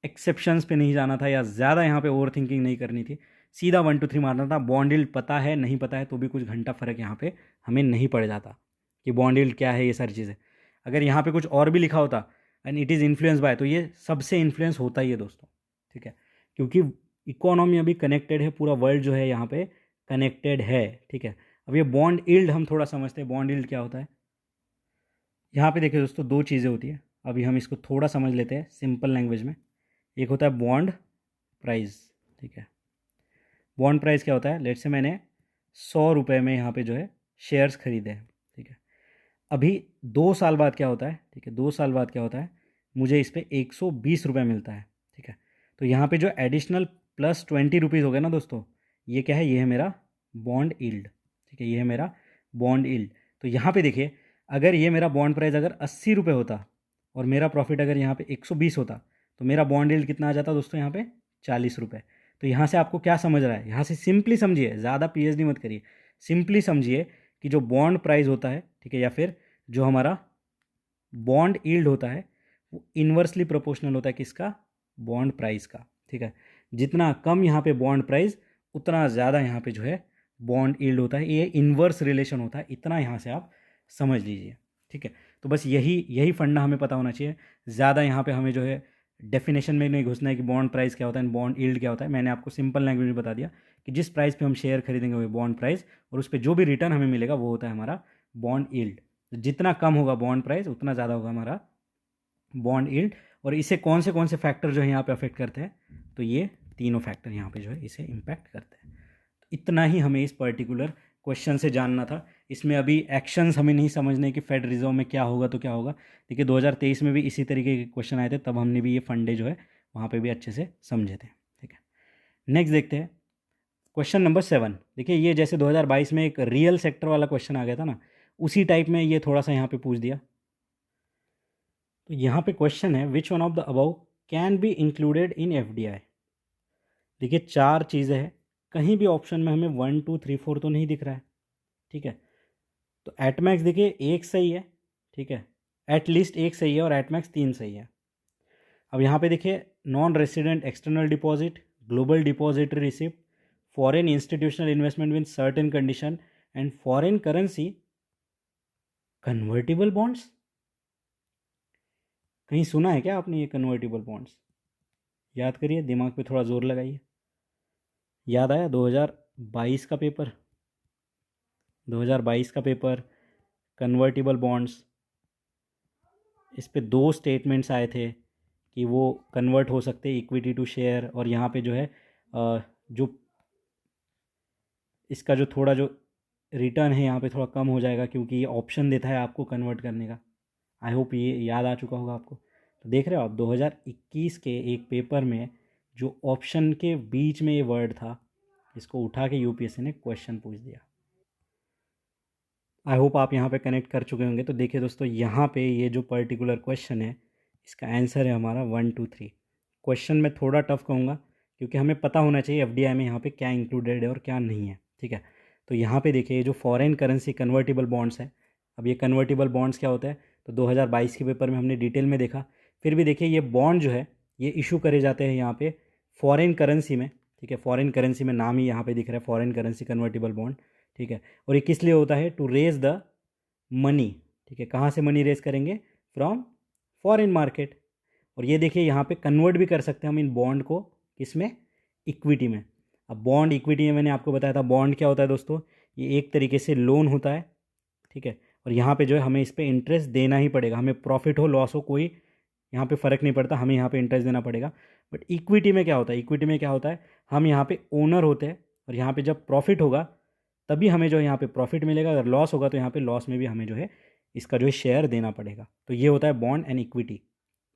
एक्सेप्शंस पे नहीं जाना था या ज़्यादा यहाँ पे ओवर थिंकिंग नहीं करनी थी, सीधा 1 2 3 मारना था। बॉन्ड यील्ड पता है नहीं पता है तो भी कुछ घंटा फ़र्क यहाँ पे हमें नहीं पड़ जाता कि बॉन्ड यील्ड क्या है, ये सारी चीज़ें। अगर यहाँ पे कुछ और भी लिखा होता and it is influence by, तो ये सबसे इन्फ्लुएंस होता ही है दोस्तों, ठीक है, क्योंकि इकोनॉमी अभी कनेक्टेड है, पूरा वर्ल्ड जो है यहाँ पे कनेक्टेड है, ठीक है। अब ये बॉन्ड यील्ड हम थोड़ा समझते हैं, बॉन्ड यील्ड क्या होता है। यहाँ पे देखिए दोस्तों दो चीज़ें होती है, अभी हम इसको थोड़ा समझ लेते हैं सिंपल लैंग्वेज में। एक होता है बॉन्ड प्राइस, ठीक है। बॉन्ड प्राइस क्या होता है, लेट से मैंने 100 रुपये में यहाँ पे जो है शेयर्स खरीदे हैं, ठीक है। अभी 2 साल बाद क्या होता है, ठीक है, 2 साल बाद क्या होता है, मुझे इस पर 120 रुपये मिलता है, ठीक है। तो यहाँ पे जो एडिशनल प्लस 20 रुपीज़ हो गए ना दोस्तों, ये क्या है, ये है मेरा बॉन्ड यील्ड, ठीक है, ये है मेरा बॉन्ड यील्ड। तो यहाँ पे देखिए अगर ये मेरा बॉन्ड प्राइस अगर 80 रुपये होता और मेरा प्रॉफिट अगर यहाँ पे 120 होता तो मेरा बॉन्ड यील्ड कितना आ जाता दोस्तों, यहाँ पे 40 रुपये। तो यहाँ से आपको क्या समझ रहा है, यहाँ से सिंपली समझिए, ज़्यादा PhD मत करिए, सिंपली समझिए कि जो बॉन्ड प्राइस होता है, ठीक है, या फिर जो हमारा बॉन्ड यील्ड होता है वो इन्वर्सली प्रोपोर्शनल होता है किसका, बॉन्ड प्राइस का, ठीक है। जितना कम यहाँ पे बॉन्ड प्राइस उतना ज़्यादा यहाँ पे जो है बॉन्ड यील्ड होता है, ये इन्वर्स रिलेशन होता है, इतना यहाँ से आप समझ लीजिए, ठीक है। तो बस यही फंडा हमें पता होना चाहिए, ज़्यादा यहाँ पे हमें जो है डेफिनेशन में नहीं घुसना है कि बॉन्ड प्राइस क्या होता है, बॉन्ड यील्ड क्या होता है। मैंने आपको सिंपल लैंग्वेज में बता दिया कि जिस प्राइस पे हम शेयर खरीदेंगे वो बॉन्ड प्राइस, और उस पर जो भी रिटर्न हमें मिलेगा वो होता है हमारा बॉन्ड यील्ड। जितना कम होगा बॉन्ड प्राइस उतना ज़्यादा होगा हमारा बॉन्ड यील्ड। और इसे कौन से फैक्टर जो है यहाँ पे अफेक्ट करते हैं, तो ये तीनों फैक्टर यहाँ पे जो है इसे इम्पैक्ट करते हैं। तो इतना ही हमें इस पर्टिकुलर क्वेश्चन से जानना था। इसमें अभी एक्शंस हमें नहीं समझने कि फेड रिजर्व में क्या होगा तो क्या होगा। देखिए 2023 में भी इसी तरीके के क्वेश्चन आए थे, तब हमने भी ये फंडे जो है वहाँ पे भी अच्छे से समझे थे, ठीक है। नेक्स्ट देखते हैं क्वेश्चन नंबर 7। देखिए ये जैसे 2022 में एक रियल सेक्टर वाला क्वेश्चन आ गया था ना, उसी टाइप में ये थोड़ा सा यहाँ पे पूछ दिया। तो यहाँ पे क्वेश्चन है विच one of the above can be included in FDI। देखिए 4 चीज़ें हैं, कहीं भी ऑप्शन में हमें 1 2 3 4 तो नहीं दिख रहा है, ठीक है। तो एटमैक्स देखिए एक सही है, ठीक है, एटलीस्ट एक सही है और एटमैक्स 3 सही है। अब यहाँ पे देखिए non resident external deposit, global depository receipt, foreign institutional investment with certain condition and foreign currency convertible bonds. कहीं सुना है क्या आपने ये कन्वर्टिबल बॉन्ड्स? याद करिए, दिमाग पे थोड़ा जोर लगाइए। याद आया 2022 का पेपर, 2022 का पेपर, कन्वर्टिबल बॉन्ड्स, इस पे 2 स्टेटमेंट्स आए थे कि वो कन्वर्ट हो सकते इक्विटी टू शेयर, और यहाँ पे जो है जो इसका जो थोड़ा जो रिटर्न है यहाँ पे थोड़ा कम हो जाएगा क्योंकि ये ऑप्शन देता है आपको कन्वर्ट करने का। आई होप ये याद आ चुका होगा आपको। तो देख रहे हो आप 2021 के एक पेपर में जो ऑप्शन के बीच में ये वर्ड था, इसको उठा के UPSC ने क्वेश्चन पूछ दिया। आई होप आप यहाँ पे कनेक्ट कर चुके होंगे। तो देखिए दोस्तों यहाँ पे ये जो पर्टिकुलर क्वेश्चन है इसका आंसर है हमारा 1 2 3। क्वेश्चन मैं थोड़ा टफ कहूँगा क्योंकि हमें पता होना चाहिए FDI में यहाँ पे क्या इंक्लूडेड है और क्या नहीं है, ठीक है। तो यहाँ पे देखिए ये जो फॉरेन करेंसी कन्वर्टिबल बॉन्ड्स है, अब ये कन्वर्टिबल बॉन्ड्स क्या होता है, तो 2022 के पेपर में हमने डिटेल में देखा। फिर भी देखिए ये बॉन्ड जो है ये इशू करे जाते हैं यहाँ पे फॉरेन करेंसी में, ठीक है। फॉरेन करेंसी में नाम ही यहाँ पे दिख रहा है, फॉरेन करेंसी कन्वर्टिबल बॉन्ड, ठीक है। और ये किस लिए होता है, टू रेज द मनी, ठीक है। कहाँ से मनी रेज करेंगे, फ्रॉम फॉरेन मार्केट। और ये देखिए यहाँ पे कन्वर्ट भी कर सकते हैं हम इन बॉन्ड को, किस में, इक्विटी में। अब बॉन्ड इक्विटी में मैंने आपको बताया था बॉन्ड क्या होता है दोस्तों, ये एक तरीके से लोन होता है, ठीक है। और यहाँ पे जो है हमें इस पर इंटरेस्ट देना ही पड़ेगा, हमें प्रॉफिट हो लॉस हो कोई यहाँ पे फ़र्क नहीं पड़ता, हमें यहाँ पे इंटरेस्ट देना पड़ेगा। बट इक्विटी में क्या होता है, इक्विटी में क्या होता है, हम यहाँ पे ओनर होते हैं और यहाँ पे जब प्रॉफिट होगा तभी हमें जो है यहाँ पे प्रॉफिट मिलेगा, अगर लॉस होगा तो यहाँ पे लॉस में भी हमें जो है इसका जो है शेयर देना पड़ेगा। तो ये होता है बॉन्ड एंड इक्विटी,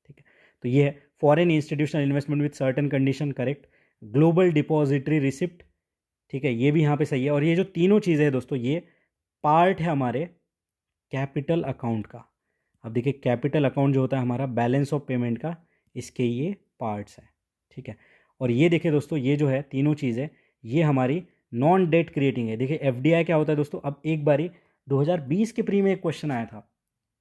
ठीक है। तो ये है foreign institutional investment with certain condition, correct. Global depository receipt, ठीक है, ये भी यहाँ पे सही है। और ये जो तीनों चीज़ें हैं दोस्तों, ये पार्ट है हमारे कैपिटल अकाउंट का। अब देखिए कैपिटल अकाउंट जो होता है हमारा बैलेंस ऑफ पेमेंट का, इसके ये पार्ट्स हैं, ठीक है। और ये देखिए दोस्तों, ये जो है तीनों चीज़ें ये हमारी नॉन डेट क्रिएटिंग है। देखिए एफडीआई क्या होता है दोस्तों, अब एक बारी 2020 के प्री में एक क्वेश्चन आया था,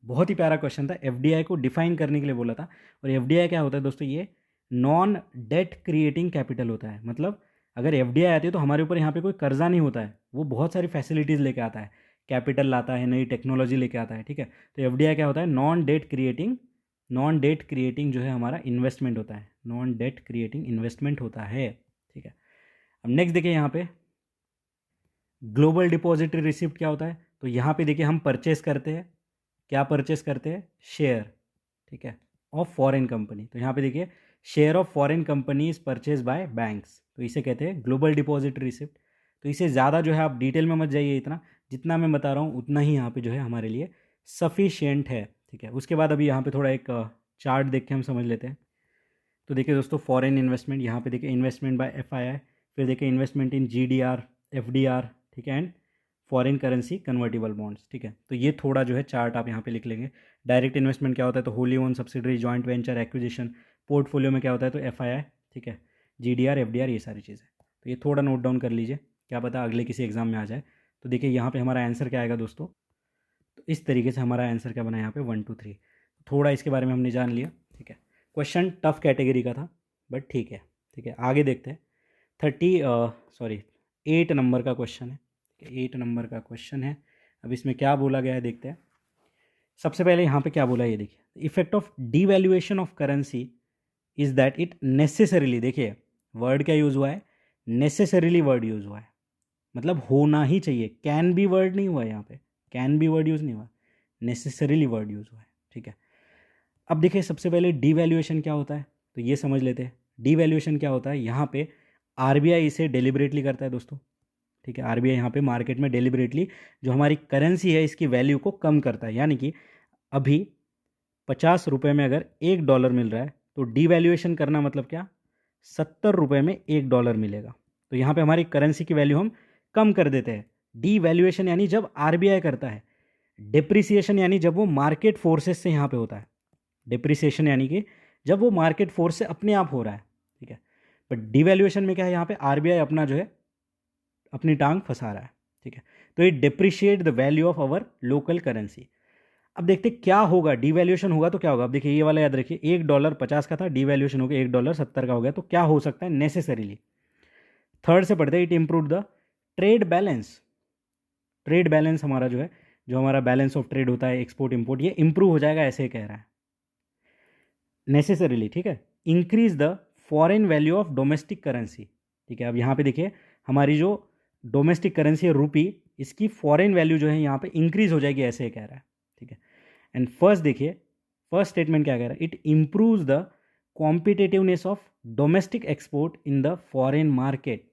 बहुत ही प्यारा क्वेश्चन था, एफडीआई को डिफाइन करने के लिए बोला था। और एफडीआई क्या होता है दोस्तों, ये नॉन डेट क्रिएटिंग कैपिटल होता है। मतलब अगर एफडीआई आती है तो हमारे ऊपर यहाँ पे कोई कर्जा नहीं होता है, वो बहुत सारी फैसिलिटीज़ लेके आता है, कैपिटल लाता है, नई टेक्नोलॉजी लेके आता है, ठीक है। तो एफडीआई क्या होता है, नॉन डेट क्रिएटिंग जो है हमारा इन्वेस्टमेंट होता है, नॉन डेट क्रिएटिंग इन्वेस्टमेंट होता है, ठीक है। अब नेक्स्ट देखिए यहाँ पे ग्लोबल डिपॉजिटरी रिसिप्ट क्या होता है, तो यहाँ पे देखिए हम परचेस करते हैं, क्या परचेस करते हैं, शेयर, ठीक है, ऑफ फॉरेन कंपनी। तो यहाँ पे देखिए share of foreign company is purchase by banks, तो इसे कहते हैं ग्लोबल डिपॉजिटरी रिसिप्ट। तो इसे ज़्यादा जो है आप डिटेल में मत जाइए, इतना जितना मैं बता रहा हूँ उतना ही यहाँ पे जो है हमारे लिए सफिशिएंट है, ठीक है। उसके बाद अभी यहाँ पे थोड़ा एक चार्ट देख के हम समझ लेते हैं। तो देखिए दोस्तों फॉरेन इन्वेस्टमेंट, यहाँ पे देखिए इन्वेस्टमेंट बाय एफआईआई, फिर देखिए इन्वेस्टमेंट इन जीडीआर, एफडीआर, ठीक है, and foreign currency convertible bonds, ठीक है। तो ये थोड़ा जो है चार्ट आप यहाँ पे लिख लेंगे। डायरेक्ट इन्वेस्टमेंट क्या होता है, तो Holi own subsidiary, joint venture, acquisition. Portfolio में क्या होता है, तो एफआईआई, ठीक है, जीडीआर, एफडीआर, ये सारी चीज़ें। तो ये थोड़ा नोट डाउन कर लीजिए, क्या पता अगले किसी एग्जाम में आ जाए। तो देखिए यहाँ पे हमारा आंसर क्या आएगा दोस्तों, तो इस तरीके से हमारा आंसर क्या बना यहाँ पे 1 2 3। थोड़ा इसके बारे में हमने जान लिया, ठीक है। क्वेश्चन टफ कैटेगरी का था बट ठीक है, ठीक है। आगे देखते हैं 8 नंबर का क्वेश्चन है, 8 नंबर का क्वेश्चन है। अब इसमें क्या बोला गया है देखते हैं। सबसे पहले यहाँ पे क्या बोला है ये देखिए, effect of devaluation of currency is that it necessarily, देखिए वर्ड क्या यूज़ हुआ है, नेसेसरीली वर्ड यूज़ हुआ है, मतलब होना ही चाहिए, कैन बी वर्ड नहीं हुआ है यहाँ पे, कैन बी वर्ड यूज़ नहीं हुआ, नेसेसरीली वर्ड यूज़ हुआ है, ठीक है। अब देखिए सबसे पहले डीवैल्यूएशन क्या होता है, तो ये समझ लेते हैं। डीवैल्यूएशन क्या होता है, यहाँ पे आरबीआई इसे डेलिबरेटली करता है दोस्तों, ठीक है। आरबीआई यहाँ पे मार्केट में डेलिबरेटली जो हमारी करेंसी है इसकी वैल्यू को कम करता है, यानी कि अभी 50 रुपये में अगर $1 मिल रहा है तो डीवैल्यूएशन करना मतलब क्या, 70 रुपये में $1 मिलेगा। तो यहाँ पे हमारी करेंसी की वैल्यू हम कम कर देते हैं। डीवैल्यूएशन यानी जब आरबीआई करता है, डिप्रिसिएशन यानी जब वो मार्केट फोर्सेस से यहाँ पे होता है, डिप्रिसिएशन यानी कि जब वो मार्केट फोर्स से अपने आप हो रहा है, ठीक है। बट डिवैल्यूएशन में क्या है, यहाँ पे आरबीआई अपना जो है अपनी टांग फंसा रहा है, ठीक है। तो it depreciate the value of our local currency. अब देखते क्या होगा, डिवैल्यूएशन होगा तो क्या होगा। अब देखिए ये वाला याद रखिए, $1 50 का था, डिवैल्यूएशन हो गया $1 70 का हो गया, तो क्या हो सकता है, नेसेसरीली। थर्ड से पढ़ते हैं, it improve the trade balance. Trade balance हमारा जो है, जो हमारा बैलेंस ऑफ ट्रेड होता है एक्सपोर्ट इंपोर्ट, ये इंप्रूव हो जाएगा, ऐसे कह रहा है नेसेसरीली, ठीक है। Increase the foreign value of domestic currency, ठीक है। अब यहाँ पे देखिए हमारी जो डोमेस्टिक करेंसी है रूपी, इसकी फॉरेन वैल्यू जो है यहाँ पे इंक्रीज हो जाएगी, ऐसे कह रहा है, ठीक है। एंड फर्स्ट देखिए, फर्स्ट स्टेटमेंट क्या कह रहा है, it improves the competitiveness of domestic export in the foreign market.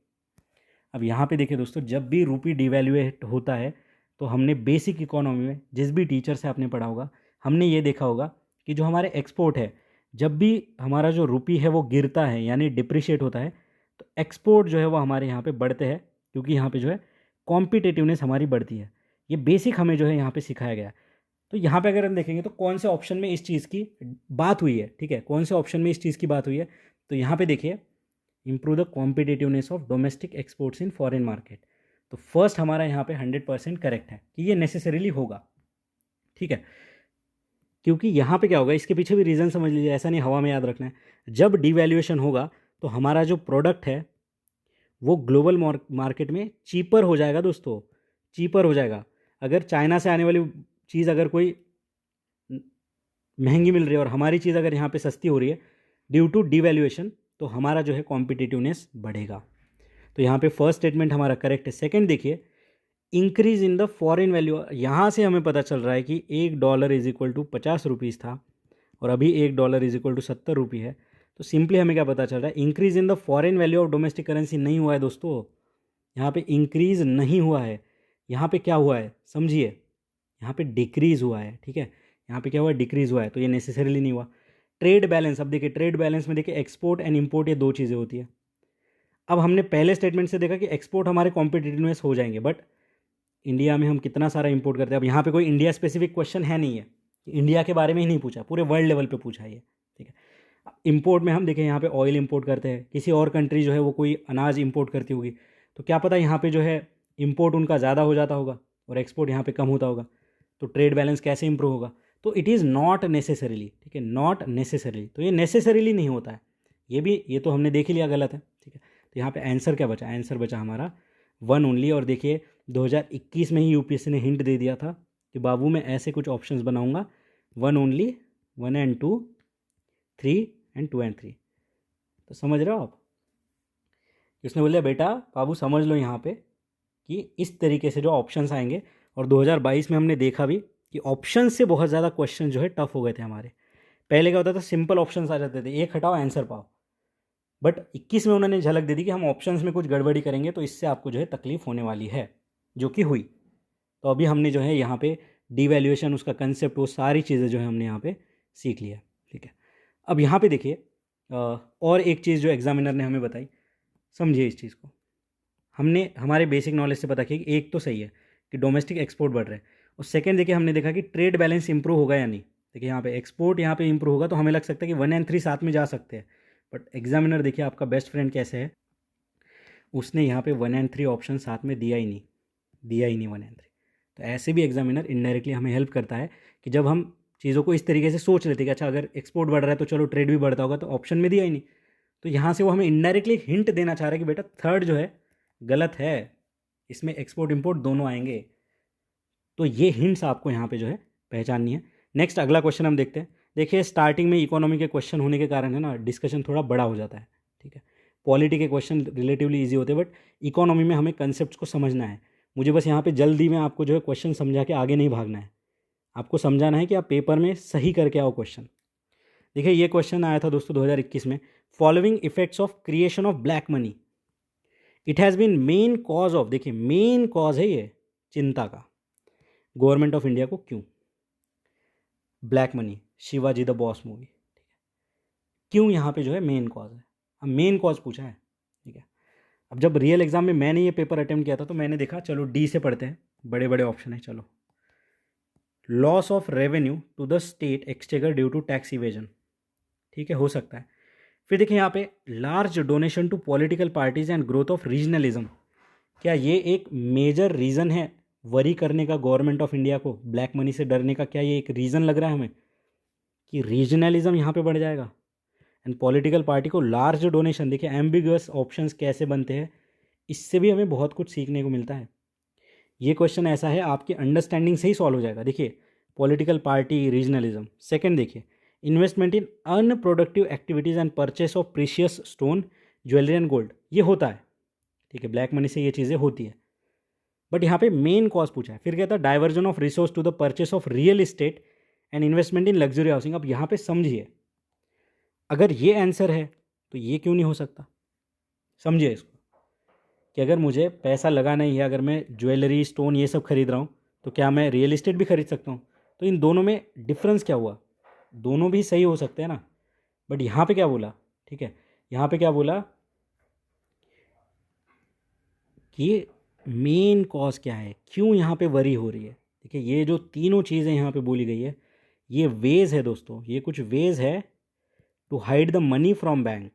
अब यहाँ पे देखिए दोस्तों, जब भी रूपी डिवैल्यूएट होता है तो हमने बेसिक इकोनॉमी में जिस भी टीचर से आपने पढ़ा होगा, हमने ये देखा होगा कि जो हमारे एक्सपोर्ट है, जब भी हमारा जो रूपी है वो गिरता है यानी डिप्रिशिएट होता है, तो एक्सपोर्ट जो है वो हमारे यहाँ पे बढ़ते हैं, क्योंकि यहाँ पे जो है कॉम्पिटेटिवनेस हमारी बढ़ती है। ये बेसिक हमें जो है यहाँ पे सिखाया गया। तो यहाँ पे अगर हम देखेंगे तो कौन से ऑप्शन में इस चीज़ की बात हुई है, ठीक है, कौन से ऑप्शन में इस चीज़ की बात हुई है, तो यहाँ पे देखिए improve the competitiveness of domestic exports in foreign market. तो फर्स्ट हमारा यहाँ पे 100% करेक्ट है कि ये नेसेसरीली होगा, ठीक है। क्योंकि यहाँ पे क्या होगा, इसके पीछे भी रीज़न समझ लीजिए, ऐसा नहीं हवा में याद रखना है। जब डिवैल्यूएशन होगा तो हमारा जो प्रोडक्ट है वो ग्लोबल मार्केट में चीपर हो जाएगा दोस्तों, चीपर हो जाएगा। अगर चाइना से आने वाली चीज़ अगर कोई महंगी मिल रही है और हमारी चीज़ अगर यहाँ पे सस्ती हो रही है ड्यू टू डिवैल्यूएशन, तो हमारा जो है कॉम्पिटिटिवनेस बढ़ेगा। तो यहाँ पे फर्स्ट स्टेटमेंट हमारा करेक्ट है। सेकंड देखिए, increase in the foreign value, यहाँ से हमें पता चल रहा है कि $1 इज इक्वल टू 50 रुपीज़ था और अभी $1 इज इक्वल टू 70 रुपये है। तो सिंपली हमें क्या पता चल रहा है, increase in the foreign value of domestic currency नहीं हुआ है दोस्तों, यहाँ पे इंक्रीज नहीं हुआ है, यहाँ पे क्या हुआ है समझिए, यहाँ पे डिक्रीज हुआ है। ठीक है, यहाँ पे क्या हुआ है, डिक्रीज हुआ है, तो ये नेसेसरीली नहीं हुआ। ट्रेड बैलेंस, अब देखिए ट्रेड बैलेंस में देखिए एक्सपोर्ट एंड इम्पोर्ट ये दो चीज़ें होती है। अब हमने पहले स्टेटमेंट से देखा कि एक्सपोर्ट हमारे कॉम्पिटिटिवनेस हो जाएंगे, बट इंडिया में हम कितना सारा इंपोर्ट करते हैं। अब यहाँ पे कोई इंडिया स्पेसिफिक क्वेश्चन है नहीं है, इंडिया के बारे में ही नहीं पूछा, पूरे वर्ल्ड लेवल पे पूछा है ये। ठीक है, इंपोर्ट में हम देखें यहाँ पे ऑयल इंपोर्ट करते हैं, किसी और कंट्री जो है वो कोई अनाज इंपोर्ट करती होगी, तो क्या पता यहाँ पे जो है इंपोर्ट उनका ज़्यादा हो जाता होगा और एक्सपोर्ट यहाँ पे कम होता होगा, तो ट्रेड बैलेंस कैसे इंप्रूव होगा। तो इट इज़ नॉट नेसेसरीली, ठीक है, नॉट नेसेसरीली, तो ये नेसेसरीली नहीं होता है, ये तो हमने देख ही लिया गलत है। ठीक है, तो यहाँ पे आंसर क्या बचा, आंसर बचा हमारा 1 ओनली। और देखिए 2021 में ही यूपीएससी ने हिंट दे दिया था कि बाबू मैं ऐसे कुछ ऑप्शंस बनाऊंगा, 1 ओनली, 1 एंड 2, 3 एंड 2 एंड 3। तो समझ रहे हो आप, उसने बोला बेटा बाबू समझ लो यहाँ पे कि इस तरीके से जो ऑप्शंस आएंगे। और 2022 में हमने देखा भी कि ऑप्शन से बहुत ज़्यादा क्वेश्चन जो है टफ हो गए थे हमारे। पहले क्या होता था, सिंपल ऑप्शंस आ जाते थे, एक हटाओ आंसर पाओ, बट 21 में उन्होंने झलक दे दी कि हम ऑप्शंस में कुछ गड़बड़ी करेंगे तो इससे आपको जो है तकलीफ होने वाली है, जो कि हुई। तो अभी हमने जो है यहाँ पे डिवैल्यूएशन, उसका कंसेप्ट, वो सारी चीज़ें जो है हमने यहाँ पे सीख लिया। ठीक है, अब यहाँ पे देखिए और एक चीज़ जो एग्जामिनर ने हमें बताई, समझिए इस चीज़ को। हमने हमारे बेसिक नॉलेज से पता किया कि एक तो सही है कि डोमेस्टिक एक्सपोर्ट बढ़ रहे हैं, और सेकंड देखिए हमने देखा कि ट्रेड बैलेंस इंप्रूव होगा या नहीं। देखिए यहाँ पे एक्सपोर्ट यहाँ पे इंप्रूव होगा, तो हमें लग सकता है कि 1 एंड 3 साथ में जा सकते हैं, बट एग्जामिनर देखिए आपका बेस्ट फ्रेंड कैसे है, उसने यहाँ पे 1 एंड 3 ऑप्शन साथ में दिया ही नहीं, 1 एंड 3। तो ऐसे भी एग्जामिनर इनडायरेक्टली हमें हेल्प करता है कि जब हम चीज़ों को इस तरीके से सोच लेते हैं कि अच्छा अगर एक्सपोर्ट बढ़ रहा है तो चलो ट्रेड भी बढ़ता होगा, तो ऑप्शन में दिया ही नहीं, तो यहाँ से वो हमें इनडायरेक्टली हिंट देना चाह रहा है कि बेटा थर्ड जो है गलत है, इसमें एक्सपोर्ट इंपोर्ट दोनों आएंगे। तो ये हिंट्स आपको यहाँ पे जो है पहचाननी है। नेक्स्ट अगला क्वेश्चन हम देखते हैं। देखिए स्टार्टिंग में इकोनॉमी के क्वेश्चन होने के कारण है ना डिस्कशन थोड़ा बड़ा हो जाता है। ठीक है, पॉलिटी के क्वेश्चन रिलेटिवली ईजी होते हैं, बट इकोनॉमी में हमें कंसेप्ट को समझना है। मुझे बस यहाँ पे जल्दी में आपको जो है क्वेश्चन समझा के आगे नहीं भागना है, आपको समझाना है कि आप पेपर में सही करके आओ क्वेश्चन। देखिए ये क्वेश्चन आया था दोस्तों 2021 में, following effects of creation of black money, it has been main cause of, देखिए मेन कॉज है ये चिंता का, गवर्नमेंट ऑफ इंडिया को क्यों, black money, Sivaji the Boss movie, क्यों यहाँ पे जो है मेन कॉज है। अब मेन कॉज पूछा है। ठीक है, अब जब रियल एग्जाम में मैंने ये पेपर अटेम्प्ट किया था तो मैंने देखा, चलो डी से पढ़ते हैं, बड़े बड़े ऑप्शन है, चलो loss of revenue to the state exchequer due to tax evasion, ठीक है, हो सकता है। फिर देखिए यहाँ पे large donation to political parties and growth of regionalism, क्या ये एक मेजर रीज़न है वरी करने का गवर्नमेंट ऑफ इंडिया को, ब्लैक मनी से डरने का, क्या ये एक रीज़न लग रहा है हमें कि रीजनलिज्म यहाँ पे बढ़ जाएगा। एंड पॉलिटिकल पार्टी को लार्ज डोनेशन, देखिए एम्बिगुअस ऑप्शंस कैसे बनते हैं, इससे भी हमें बहुत कुछ सीखने को मिलता है। ये क्वेश्चन ऐसा है आपकी अंडरस्टैंडिंग से ही सॉल्व हो जाएगा। देखिए पॉलिटिकल पार्टी, रीजनलिज्म। सेकंड देखिए investment in unproductive activities and purchase of precious stone, jewellery and gold, ये होता है। ठीक है, ब्लैक मनी से ये चीज़ें होती है, बट यहाँ पे मेन कॉज पूछा है। फिर कहता है diversion of resource to the purchase of real estate and investment in luxury housing. अब यहाँ पे समझिए, अगर ये आंसर है तो ये क्यों नहीं हो सकता, समझिए इसको, कि अगर मुझे पैसा लगाना ही है, अगर मैं ज्वेलरी, स्टोन ये सब खरीद रहा हूँ, तो क्या मैं रियल इस्टेट भी खरीद सकता हूँ। तो इन दोनों में डिफरेंस क्या हुआ, दोनों भी सही हो सकते हैं ना, बट यहाँ पे क्या बोला, ठीक है, यहाँ पे क्या बोला कि मेन कॉज क्या है, क्यों यहाँ पे वरी हो रही है। देखिए ये जो तीनों चीज़ें यहाँ पे बोली गई है, ये वेज है दोस्तों, ये कुछ वेज है to hide the money from bank.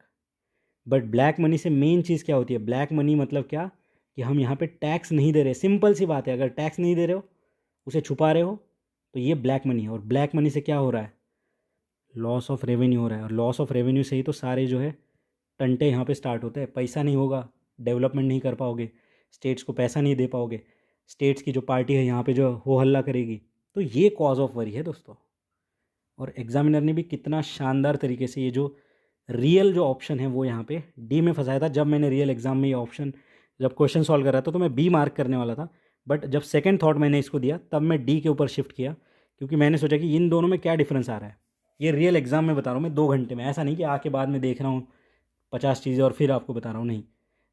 But black money से मेन चीज़ क्या होती है, ब्लैक मनी मतलब क्या, कि हम यहाँ पे टैक्स नहीं दे रहे, सिंपल सी बात है, अगर टैक्स नहीं दे रहे हो, उसे छुपा रहे हो, तो ये ब्लैक मनी है। और ब्लैक मनी से क्या हो रहा है, लॉस ऑफ रेवेन्यू हो रहा है, और लॉस ऑफ रेवेन्यू से ही तो सारे जो है टंटे यहाँ पे स्टार्ट होते हैं। पैसा नहीं होगा, डेवलपमेंट नहीं कर पाओगे, स्टेट्स को पैसा नहीं दे पाओगे, स्टेट्स की जो पार्टी है यहाँ पे जो हो हल्ला करेगी। तो ये कॉज ऑफ वरी है दोस्तों। और एग्जामिनर ने भी कितना शानदार तरीके से ये जो रियल जो ऑप्शन है वो यहाँ पे डी में फंसाया था। जब मैंने रियल एग्जाम में ये ऑप्शन जब क्वेश्चन सॉल्व कर रहा था तो मैं बी मार्क करने वाला था, बट जब सेकंड थॉट मैंने इसको दिया तब मैं डी के ऊपर शिफ्ट किया, क्योंकि मैंने सोचा कि इन दोनों में क्या डिफरेंस आ रहा है। ये रियल एग्जाम में बता रहा हूँ मैं 2 घंटे में, ऐसा नहीं कि आके बाद में देख रहा हूँ 50 चीज़ें और फिर आपको बता रहा हूँ, नहीं,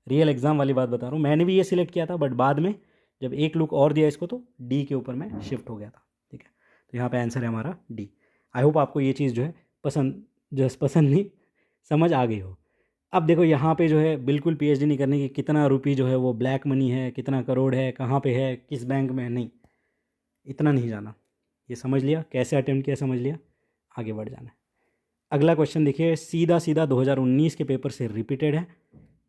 रियल एग्जाम वाली बात बता रहा हूँ। मैंने भी ये सिलेक्ट किया था, बट बाद में जब एक लुक और दिया इसको तो डी के ऊपर मैं शिफ्ट हो गया था। ठीक है, तो यहाँ पे आंसर है हमारा डी। आई होप आपको ये चीज़ जो है पसंद नहीं, समझ आ गई हो। अब देखो यहाँ पे जो है बिल्कुल पीएचडी नहीं करने की कितना रुपये जो है वो ब्लैक मनी है, कितना करोड़ है, कहाँ पे है, किस बैंक में है, नहीं, इतना नहीं जाना। ये समझ लिया कैसे अटेम्प्ट किया, समझ लिया, आगे बढ़ जाना है। अगला क्वेश्चन देखिए, सीधा सीधा 2019 के पेपर से रिपीटेड है।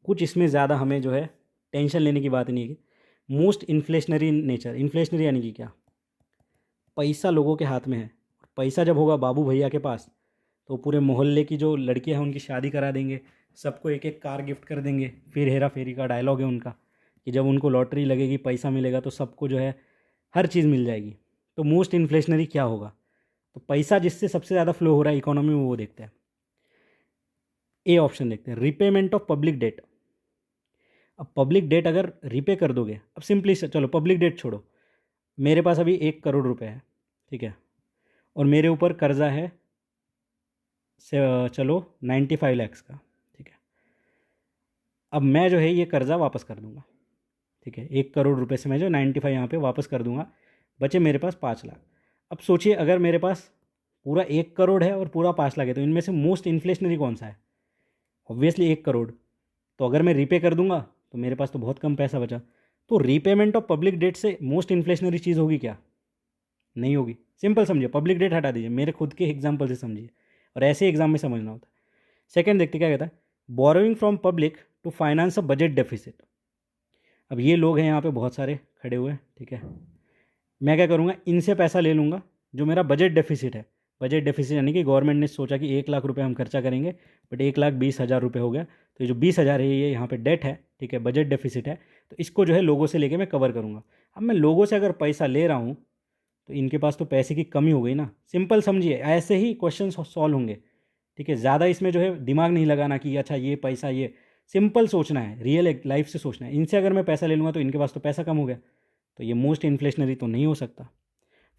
कुछ इसमें ज़्यादा हमें जो है टेंशन लेने की बात नहीं है। मोस्ट इन्फ्लेशनरी नेचर, इन्फ्लेशनरी यानी कि क्या, पैसा लोगों के हाथ में है। पैसा जब होगा बाबू भैया के पास तो पूरे मोहल्ले की जो लड़कियां हैं उनकी शादी करा देंगे, सबको एक एक कार गिफ्ट कर देंगे। फिर हेरा फेरी का डायलॉग है उनका कि जब उनको लॉटरी लगेगी, पैसा मिलेगा तो सबको जो है हर चीज़ मिल जाएगी। तो मोस्ट इन्फ्लेशनरी क्या होगा, तो पैसा जिससे सबसे ज़्यादा फ्लो हो रहा है इकोनॉमी में वो देखते हैं। ए ऑप्शन देखते हैं, रिपेमेंट ऑफ पब्लिक डेट। अब पब्लिक डेट अगर रिपे कर दोगे, अब सिंपली चलो पब्लिक डेट छोड़ो, मेरे पास अभी 1 करोड़ रुपए है, ठीक है, और मेरे ऊपर कर्जा है से चलो 95 लैक्स का, ठीक है। अब मैं जो है ये कर्जा वापस कर दूंगा, ठीक है, 1 करोड़ रुपए से मैं जो 95 यहाँ पे वापस कर दूंगा, बचे मेरे पास 5 लाख। अब सोचिए अगर मेरे पास पूरा 1 करोड़ है और पूरा 5 लाख है तो इनमें से मोस्ट इन्फ्लेशनरी कौन सा है, ऑब्वियसली 1 करोड़। तो अगर मैं रीपे कर दूंगा तो मेरे पास तो बहुत कम पैसा बचा। तो रीपेमेंट ऑफ पब्लिक डेट से मोस्ट इन्फ्लेशनरी चीज़ होगी क्या, नहीं होगी। सिंपल समझिए, पब्लिक डेट हटा दीजिए, मेरे खुद के एग्जाम्पल से समझिए, और ऐसे एग्जाम में समझना होता है। सेकंड देखते क्या कहता है, borrowing from public to finance a budget deficit. अब ये लोग हैं यहाँ पे बहुत सारे खड़े हुए, ठीक है, मैं क्या करूँगा, इनसे पैसा ले लूँगा जो मेरा बजट डेफिसिट है। बजट डेफिसिट यानी कि गवर्नमेंट ने सोचा कि 1 लाख रुपए हम खर्चा करेंगे, बट 1,20,000 रुपये हो गया, तो ये जो 20,000 है ये यहाँ पे डेट है, ठीक है, बजट डेफिसिट है, तो इसको जो है लोगों से लेके मैं कवर करूँगा। अब मैं लोगों से अगर पैसा ले रहा हूँ तो इनके पास तो पैसे की कमी हो गई ना। सिंपल समझिए, ऐसे ही क्वेश्चन सॉल्व होंगे, ठीक है। ज़्यादा इसमें जो है दिमाग नहीं लगाना कि अच्छा ये पैसा, ये सिंपल सोचना है, रियल लाइफ से सोचना है। इनसे अगर मैं पैसा ले लूँगा तो इनके पास तो पैसा कम हो गया, तो ये मोस्ट इन्फ्लेशनरी तो नहीं हो सकता।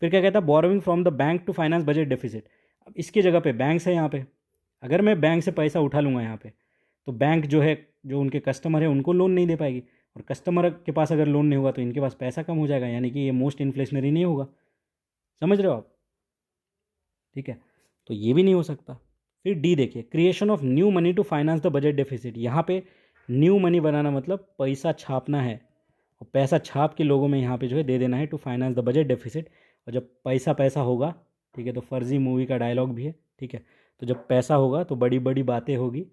फिर क्या कहता है, borrowing from the bank to finance budget deficit. अब इसकी जगह पे बैंक्स है यहाँ पे, अगर मैं बैंक से पैसा उठा लूँगा यहाँ पे तो बैंक जो है, जो उनके कस्टमर है उनको लोन नहीं दे पाएगी, और कस्टमर के पास अगर लोन नहीं होगा तो इनके पास पैसा कम हो जाएगा, यानी कि ये मोस्ट इन्फ्लेशनरी नहीं होगा। समझ रहे हो आप, ठीक है, तो ये भी नहीं हो सकता। फिर डी देखिए, creation of new money to finance the budget deficit. यहाँ पे न्यू मनी बनाना मतलब पैसा छापना है, और पैसा छाप के लोगों में यहाँ पे जो है दे देना है to finance the budget deficit. और जब पैसा पैसा होगा, ठीक है, तो फर्जी मूवी का डायलॉग भी है, ठीक है, तो जब पैसा होगा तो बड़ी बड़ी बातें होगी,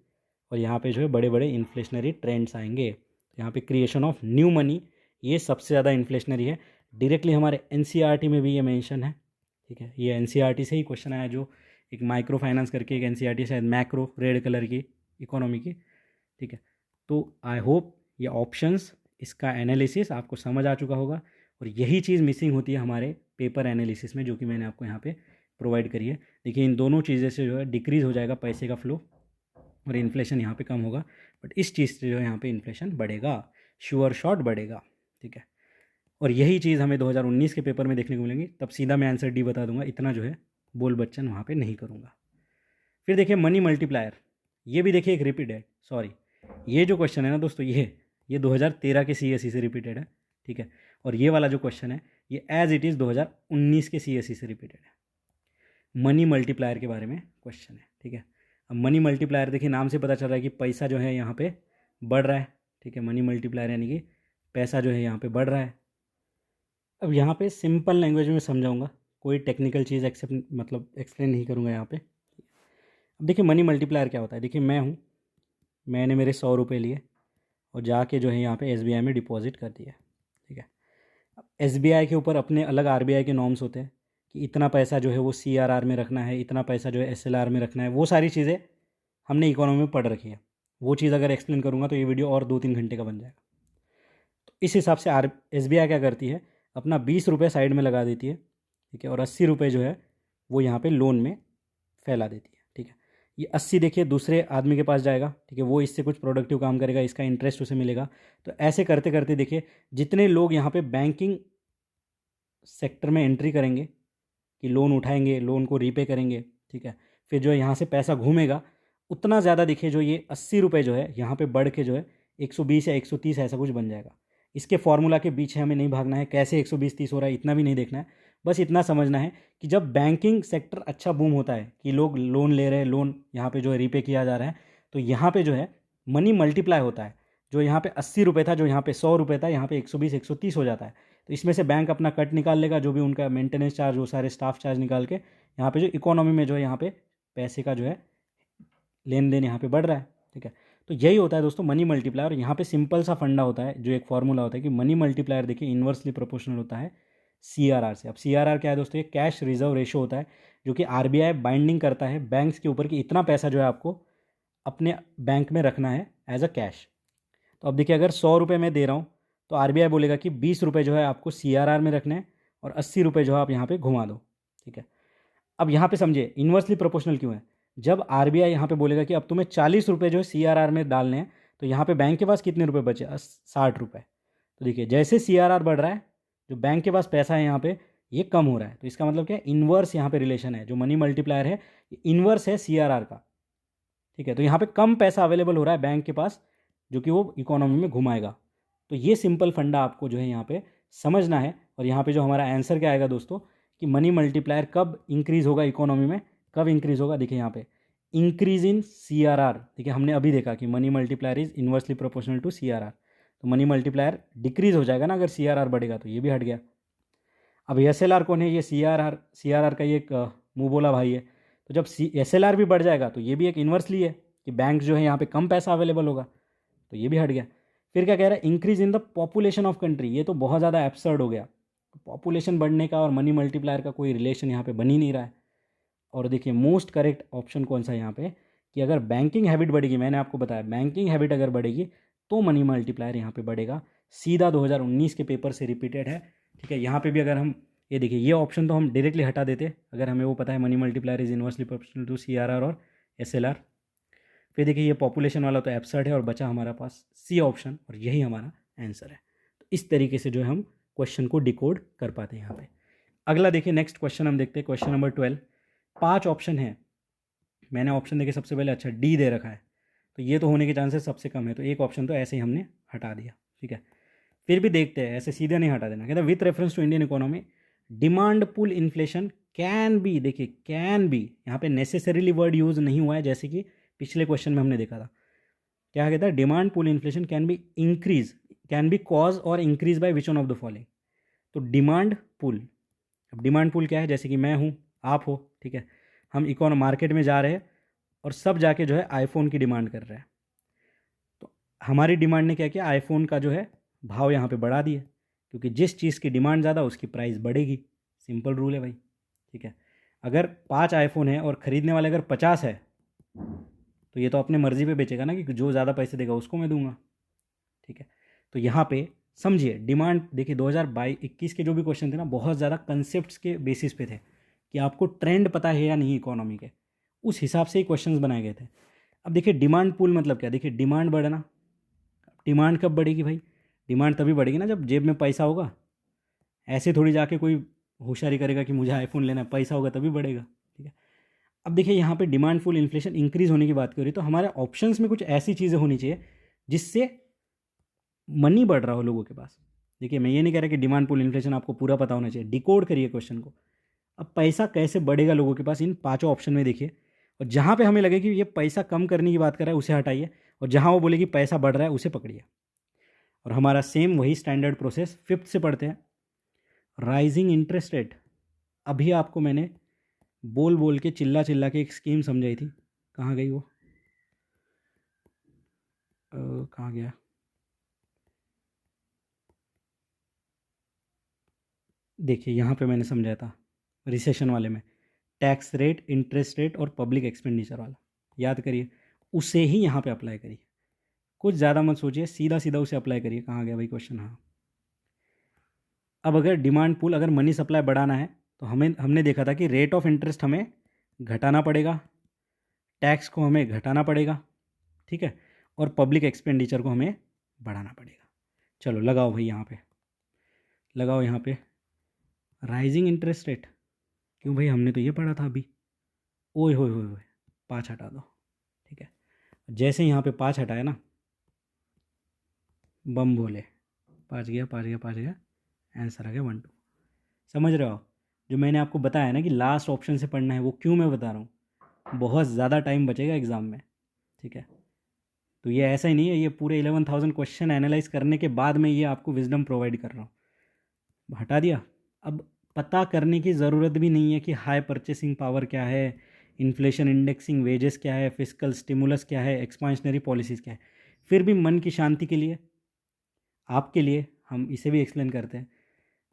और यहाँ पे जो है बड़े बड़े इन्फ्लेशनरी ट्रेंड्स आएंगे। तो यहाँ पे क्रिएशन ऑफ न्यू मनी ये सबसे ज़्यादा इन्फ्लेशनरी है। डायरेक्टली हमारे एनसीईआरटी में भी ये मेंशन है, ठीक है, ये एनसीईआरटी से ही क्वेश्चन आया, जो एक माइक्रो फाइनेंस करके एक एनसीईआरटी शायद मैक्रो रेड कलर की इकोनॉमी की, ठीक है। तो आई होप ये ऑप्शंस, इसका एनालिसिस आपको समझ आ चुका होगा, और यही चीज़ मिसिंग होती है हमारे पेपर एनालिसिस में, जो कि मैंने आपको यहाँ पे प्रोवाइड करी है। देखिए इन दोनों चीज़ें से जो है डिक्रीज़ हो जाएगा पैसे का फ्लो, और इन्फ्लेशन यहाँ पे कम होगा, बट इस चीज़ से जो है यहाँ पे इन्फ्लेशन बढ़ेगा, श्योर शॉट बढ़ेगा, ठीक है। और यही चीज़ हमें 2019 के पेपर में देखने को मिलेंगी, तब सीधा मैं आंसर डी बता दूंगा, इतना जो है बोल बच्चन वहाँ पे नहीं करूँगा। फिर देखिए मनी मल्टीप्लायर, ये भी देखिए एक रिपीट है, सॉरी, ये जो क्वेश्चन है ना दोस्तों, ये 2013 के सीएससी से रिपीटेड है, ठीक है, और ये वाला जो क्वेश्चन है ये एज इट इज़ 2019 के सीएससी से रिपीटेड है। मनी मल्टीप्लायर के बारे में क्वेश्चन है, ठीक है। अब मनी मल्टीप्लायर देखिए नाम से पता चल रहा है कि पैसा जो है यहाँ पे बढ़ रहा है, ठीक है, मनी मल्टीप्लायर यानी कि पैसा जो है यहाँ पे बढ़ रहा है। अब यहाँ पे सिंपल लैंग्वेज में समझाऊंगा, कोई टेक्निकल चीज़ एक्सेप्ट मतलब एक्सप्लेन नहीं करूँगा यहाँ पे। अब देखिए मनी मल्टीप्लायर क्या होता है, देखिए मैंने मेरे 100 रुपये लिए और जाके जो है यहाँ पे एसबीआई में डिपॉजिट कर दिया, ठीक है। अब एसबीआई के ऊपर अपने अलग आरबीआई के नॉर्म्स होते हैं कि इतना पैसा जो है वो सीआरआर में रखना है, इतना पैसा जो है एसएलआर में रखना है, वो सारी चीज़ें हमने इकोनॉमी में पढ़ रखी है। वो चीज़ अगर एक्सप्लेन करूँगा तो ये वीडियो और 2-3 घंटे का बन जाएगा। तो इस हिसाब से एसबीआई क्या करती है, अपना 20 रुपये साइड में लगा देती है, ठीक है, और 80 रुपये जो है वो यहाँ पे लोन में फैला देती है, ठीक है। ये 80 देखिए दूसरे आदमी के पास जाएगा, ठीक है, वो इससे कुछ प्रोडक्टिव काम करेगा, इसका इंटरेस्ट उसे मिलेगा। तो ऐसे करते करते देखिए जितने लोग यहाँ पे बैंकिंग सेक्टर में एंट्री करेंगे कि लोन उठाएंगे, लोन को रीपे करेंगे, ठीक है, फिर जो है यहाँ से पैसा घूमेगा, उतना ज़्यादा देखिए जो ये 80 रुपये जो है यहाँ पे बढ़ के जो है 120 या 130 ऐसा कुछ बन जाएगा। इसके फॉर्मूला के पीछे हमें नहीं भागना है, कैसे 120-30 हो रहा है इतना भी नहीं देखना है, बस इतना समझना है कि जब बैंकिंग सेक्टर अच्छा बूम होता है कि लोग लोन ले रहे हैं, लोन यहाँ पे जो है रीपे किया जा रहा है, तो यहाँ पे जो है मनी मल्टीप्लाई होता है। जो यहाँ पे 80 रुपये था, जो यहाँ पे 100 रुपये था, यहाँ पे 120-130 हो जाता है। तो इसमें से बैंक अपना कट निकाल लेगा, जो भी उनका मेंटेनेंस चार्ज, वो सारे स्टाफ चार्ज निकाल के यहाँ पे जो इकोनॉमी में जो है यहाँ पे पैसे का जो है लेन देन यहाँ पे बढ़ रहा है, ठीक है। तो यही होता है दोस्तों मनी मल्टीप्लायर। यहाँ पे सिंपल सा फंडा होता है, जो एक फॉर्मूला होता है कि मनी मल्टीप्लायर देखिए इन्वर्सली प्रोपोर्शनल होता है CRR से। अब CRR क्या है दोस्तों, ये कैश रिजर्व रेशो होता है, जो कि RBI बाइंडिंग करता है बैंक्स के ऊपर कि इतना पैसा जो है आपको अपने बैंक में रखना है एज अ कैश। तो अब देखिए अगर 100 रुपये मैं दे रहा हूँ तो RBI बोलेगा कि 20 रुपये जो है आपको CRR में रखने हैं और 80 रुपये जो है आप यहाँ पे घुमा दो, ठीक है। अब यहाँ पे समझिए इन्वर्सली प्रोपोर्शनल क्यों है। जब RBI यहाँ पे बोलेगा कि अब तुम्हें 40 रुपये जो है CRR में डालने हैं, तो यहाँ पे बैंक के पास कितने रुपए बचे, 60 रुपये। तो देखिए जैसे CRR बढ़ रहा है, जो बैंक के पास पैसा है यहाँ पे ये कम हो रहा है। तो इसका मतलब क्या है, इन्वर्स यहाँ पे रिलेशन है, जो मनी मल्टीप्लायर है इन्वर्स है CRR का, ठीक है। तो यहाँ पे कम पैसा अवेलेबल हो रहा है बैंक के पास, जो कि वो इकोनॉमी में घुमाएगा। तो ये सिंपल फंडा आपको जो है यहाँ पे समझना है। और यहाँ पे जो हमारा आंसर क्या आएगा दोस्तों, कि मनी मल्टीप्लायर कब इंक्रीज़ होगा इकोनॉमी में, कब इंक्रीज़ होगा, देखिए यहाँ पे इंक्रीज इन CRR। देखिए हमने अभी देखा कि money multiplier is inversely proportional to CRR। तो मनी मल्टीप्लायर डिक्रीज हो जाएगा ना अगर CRR बढ़ेगा, तो ये भी हट गया। अब SLR कौन है, ये CRR का ये एक मुँह बोला भाई है। तो जब SLR भी बढ़ जाएगा तो ये भी एक इन्वर्सली है कि बैंक जो है यहाँ पे कम पैसा अवेलेबल होगा, तो ये भी हट गया। फिर क्या कह रहा है, increase in the population of country. ये तो बहुत ज़्यादा एब्सर्ड हो गया, पॉपुलेशन बढ़ने का और मनी मल्टीप्लायर का कोई रिलेशन यहाँ पे बन ही नहीं रहा है। और देखिए मोस्ट करेक्ट ऑप्शन कौन सा है यहाँ पे, कि अगर बैंकिंग हैबिट बढ़ेगी, मैंने आपको बताया बैंकिंग हैबिट अगर बढ़ेगी तो मनी मल्टीप्लायर यहाँ पे बढ़ेगा। सीधा 2019 के पेपर से रिपीटेड है, ठीक है। यहाँ पे भी अगर हम ये देखिए, ये ऑप्शन तो हम डायरेक्टली हटा देते अगर हमें वो पता है money multiplier is inversely proportional to CRR और SLR। फिर देखिए ये पॉपुलेशन वाला तो एब्सर्ड है और बचा हमारा पास C ऑप्शन, और यही हमारा आंसर है। तो इस तरीके से जो है हम क्वेश्चन को डिकोड कर पाते हैं यहाँ पे। अगला देखिए नेक्स्ट क्वेश्चन हम देखते हैं, क्वेश्चन नंबर 12। 5 ऑप्शन है, मैंने ऑप्शन देखे सबसे पहले अच्छा D दे रखा है, तो ये तो होने के चांसेस सबसे कम है, तो एक ऑप्शन तो ऐसे ही हमने हटा दिया, ठीक है। फिर भी देखते हैं, ऐसे सीधे नहीं हटा देना। कहता है with reference to Indian economy demand pull inflation can be, देखिए कैन बी यहाँ पे नेसेसरीली वर्ड यूज नहीं हुआ है, जैसे कि पिछले क्वेश्चन में हमने देखा था। क्या कहता है, demand pull inflation can be increase, can be cause और increase by which one of the following. तो डिमांड पुल, अब डिमांड पुल क्या है, जैसे कि मैं हूँ, आप हो, ठीक है, हम इकोनॉमी मार्केट में जा रहे हैं और सब जाके जो है आईफोन की डिमांड कर रहे हैं। तो हमारी डिमांड ने क्या किया, आईफोन का जो है भाव यहाँ पे बढ़ा दिए, क्योंकि जिस चीज़ की डिमांड ज़्यादा उसकी प्राइस बढ़ेगी। सिंपल रूल है भाई, ठीक है। अगर 5 आईफोन है और ख़रीदने वाले अगर 50 है, तो ये तो अपने मर्जी पे बेचेगा ना, कि जो ज़्यादा पैसे देगा उसको मैं दूंगा, ठीक है। तो यहाँ पे समझिए डिमांड, देखिए 2022-21 के जो भी क्वेश्चन थे ना, बहुत ज़्यादा कंसेप्ट्स के बेसिस पे थे कि आपको ट्रेंड पता है या नहीं इकोनॉमी के, उस हिसाब से ही क्वेश्चंस बनाए गए थे। अब देखिए डिमांड पुल मतलब क्या, देखिए डिमांड बढ़ना, डिमांड कब बढ़ेगी भाई, डिमांड तभी बढ़ेगी ना जब जेब में पैसा होगा। ऐसे थोड़ी जाके कोई होशियारी करेगा कि मुझे आईफोन लेना है, पैसा होगा तभी बढ़ेगा, ठीक है। अब देखिए यहाँ पे डिमांड पुल इन्फ्लेशन इंक्रीज होने की बात करी, तो हमारे ऑप्शंस में कुछ ऐसी चीज़ें होनी चाहिए जिससे मनी बढ़ रहा हो लोगों के पास। देखिए मैं ये नहीं कह रहा कि डिमांड पुल इन्फ्लेशन आपको पूरा पता होना चाहिए, डिकोड करिए क्वेश्चन को। अब पैसा कैसे बढ़ेगा लोगों के पास, इन 5 ऑप्शन में देखिए, और जहाँ पे हमें लगे कि ये पैसा कम करने की बात कर रहा है उसे हटाइए, और जहाँ वो बोले कि पैसा बढ़ रहा है उसे पकड़िए। और हमारा सेम वही स्टैंडर्ड प्रोसेस 5th से पढ़ते हैं। राइजिंग इंटरेस्ट रेट, अभी आपको मैंने बोल बोल के चिल्ला चिल्ला के एक स्कीम समझाई थी, कहाँ गई वो, कहाँ गया, देखिए यहाँ पे मैंने समझाया था रिसेशन वाले में, टैक्स रेट, इंटरेस्ट रेट और पब्लिक एक्सपेंडिचर वाला, याद करिए, उसे ही यहाँ पे अप्लाई करिए। कुछ ज़्यादा मत सोचिए, सीधा सीधा उसे अप्लाई करिए। कहाँ गया भाई क्वेश्चन, हाँ। अब अगर डिमांड पुल, अगर मनी सप्लाई बढ़ाना है तो हमने देखा था कि रेट ऑफ इंटरेस्ट हमें घटाना पड़ेगा, टैक्स को हमें घटाना पड़ेगा, ठीक है, और पब्लिक एक्सपेंडिचर को हमें बढ़ाना पड़ेगा। चलो लगाओ भाई, यहाँ पे लगाओ, यहाँ पे राइजिंग इंटरेस्ट रेट। क्यों भाई, हमने तो ये पढ़ा था अभी। ओए होए होए होए, 5 हटा दो, ठीक है। जैसे यहाँ पे 5 हटाया ना, बम बोले, 5 गया, 5 गया, 5 गया, आंसर आ गया 1 2। समझ रहे हो आप? जो मैंने आपको बताया ना कि लास्ट ऑप्शन से पढ़ना है, वो क्यों मैं बता रहा हूँ, बहुत ज़्यादा टाइम बचेगा एग्ज़ाम में, ठीक है। तो ये ऐसा ही नहीं है, ये पूरे 11,000 क्वेश्चन एनालाइज करने के बाद मैं ये आपको विजडम प्रोवाइड कर रहा हूँ। हटा दिया। अब पता करने की ज़रूरत भी नहीं है कि हाई परचेसिंग पावर क्या है, इन्फ्लेशन इंडेक्सिंग वेजेस क्या है, फिस्कल स्टिमुलस क्या है, एक्सपांशनरी पॉलिसीज़ क्या है। फिर भी मन की शांति के लिए, आपके लिए, हम इसे भी एक्सप्लेन करते हैं।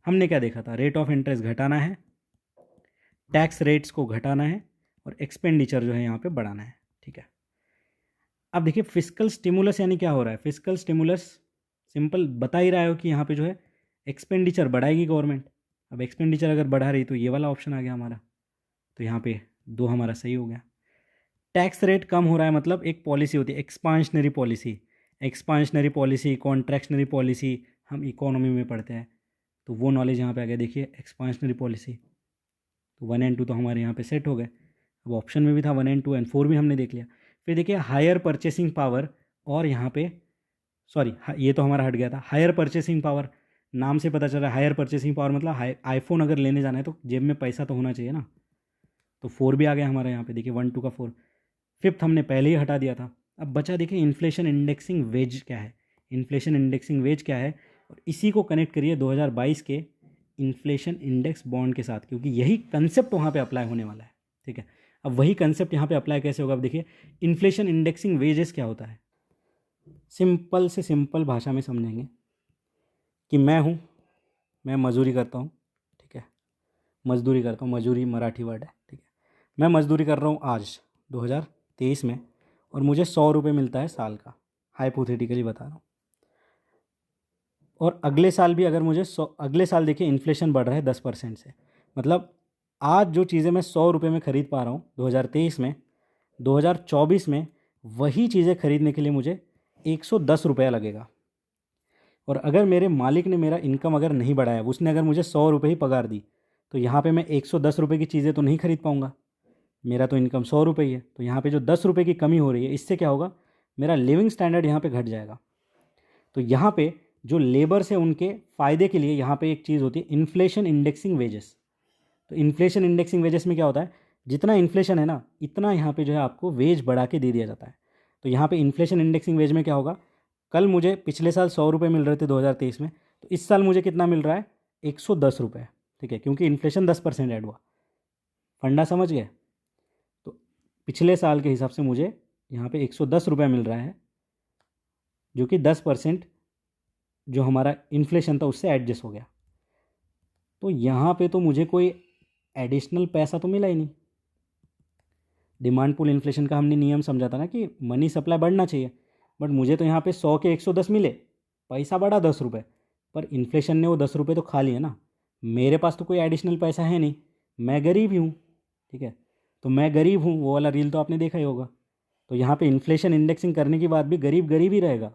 हमने क्या देखा था, रेट ऑफ इंटरेस्ट घटाना है, टैक्स रेट्स को घटाना है, और एक्सपेंडिचर जो है यहाँ पे बढ़ाना है, ठीक है। अब देखिए फिस्कल स्टिमुलस यानी क्या हो रहा है। फिस्कल स्टिमुलस सिंपल बता ही रहा हो कि यहाँ पे जो है एक्सपेंडिचर बढ़ाएगी गवर्नमेंट। अब एक्सपेंडिचर अगर बढ़ा रही तो ये वाला ऑप्शन आ गया हमारा, तो यहाँ पे 2 हमारा सही हो गया। टैक्स रेट कम हो रहा है, मतलब एक पॉलिसी होती है expansionary policy. Expansionary policy, contractionary policy हम इकोनॉमी में पढ़ते हैं, तो वो नॉलेज यहाँ पे आ गया। देखिए एक्सपांशनरी पॉलिसी, तो 1 एंड 2 तो हमारे यहाँ पे सेट हो गए। अब ऑप्शन में भी था 1 एंड 2 एंड 4 भी हमने देख लिया। फिर देखिए हायर परचेसिंग पावर, और यहाँ पे सॉरी ये तो हमारा हट गया था। हायर परचेसिंग पावर, नाम से पता चल रहा है हायर परचेसिंग पावर मतलब आईफोन अगर लेने जाना है तो जेब में पैसा तो होना चाहिए ना, तो 4 भी आ गया हमारे यहाँ पे। देखिए 1 2 का 4। फिफ्थ हमने पहले ही हटा दिया था। अब बचा देखिए इन्फ्लेशन इंडेक्सिंग वेज क्या है। इन्फ्लेशन इंडेक्सिंग वेज क्या है, और इसी को कनेक्ट करिए 2022 के इन्फ्लेशन इंडेक्स बॉन्ड के साथ, क्योंकि यही कंसेप्ट वहाँ पे अप्लाई होने वाला है, ठीक है। अब वही कंसेप्ट यहाँ पे अप्लाई कैसे होगा, अब देखिए इन्फ्लेशन इंडेक्सिंग वेजेस क्या होता है। सिंपल से सिंपल भाषा में समझेंगे कि मैं मजदूरी करता हूँ, ठीक है, मजदूरी करता हूँ, मजदूरी मराठी वर्ड है, ठीक है। मैं मजदूरी कर रहा हूँ आज 2023 में, और मुझे 100 रुपये मिलता है साल का, हाइपोथेटिकली बता रहा हूँ। और अगले साल भी अगर मुझे अगले साल देखिए इन्फ्लेशन बढ़ रहा है 10% से, मतलब आज जो चीज़ें मैं 100 रुपये में ख़रीद पा रहा हूँ 2023 में, 2024 में वही चीज़ें खरीदने के लिए मुझे 110 रुपया लगेगा। और अगर मेरे मालिक ने मेरा इनकम अगर नहीं बढ़ाया, उसने अगर मुझे 100 रुपये ही पगार दी, तो यहाँ पे मैं 110 रुपये की चीज़ें तो नहीं खरीद पाऊँगा। मेरा तो इनकम 100 रुपये ही है, तो यहाँ पे जो 10 रुपये की कमी हो रही है, इससे क्या होगा, मेरा लिविंग स्टैंडर्ड यहाँ पे घट जाएगा। तो यहाँ पे जो लेबर्स है उनके फ़ायदे के लिए यहाँ पे एक चीज़ होती है इन्फ्लेशन इंडेक्सिंग वेजेस। तो इन्फ्लेशन इंडेक्सिंग वेजेस में क्या होता है, जितना इन्फ्लेशन है ना, इतना यहाँ पे जो है आपको वेज बढ़ा के दे दिया जाता है। तो यहाँ पे इन्फ्लेशन इंडेक्सिंग वेज में क्या होगा, कल मुझे पिछले साल 100 रुपये मिल रहे थे 2023 में, तो इस साल मुझे कितना मिल रहा है, 110 रुपये, ठीक है, क्योंकि इन्फ्लेशन 10% ऐड हुआ। फंडा समझ गए? तो पिछले साल के हिसाब से मुझे यहाँ पे 110 रुपये मिल रहा है, जो कि 10% जो हमारा इन्फ्लेशन था उससे एडजस्ट हो गया। तो यहाँ पे तो मुझे कोई एडिशनल पैसा तो मिला ही नहीं। डिमांड पुल इन्फ्लेशन का हमने नियम समझा था ना कि मनी सप्लाई बढ़ना चाहिए, बट मुझे तो यहाँ पे 100 के 110 मिले, पैसा बढ़ा 10 रुपये, पर इन्फ्लेशन ने वो 10 रुपये तो खा लिए ना। मेरे पास तो कोई एडिशनल पैसा है नहीं, मैं गरीब ही हूँ, ठीक है। तो मैं गरीब हूँ, वो वाला रील तो आपने देखा ही होगा। तो यहाँ पे इन्फ्लेशन इंडेक्सिंग करने के बाद भी गरीब गरीब ही रहेगा,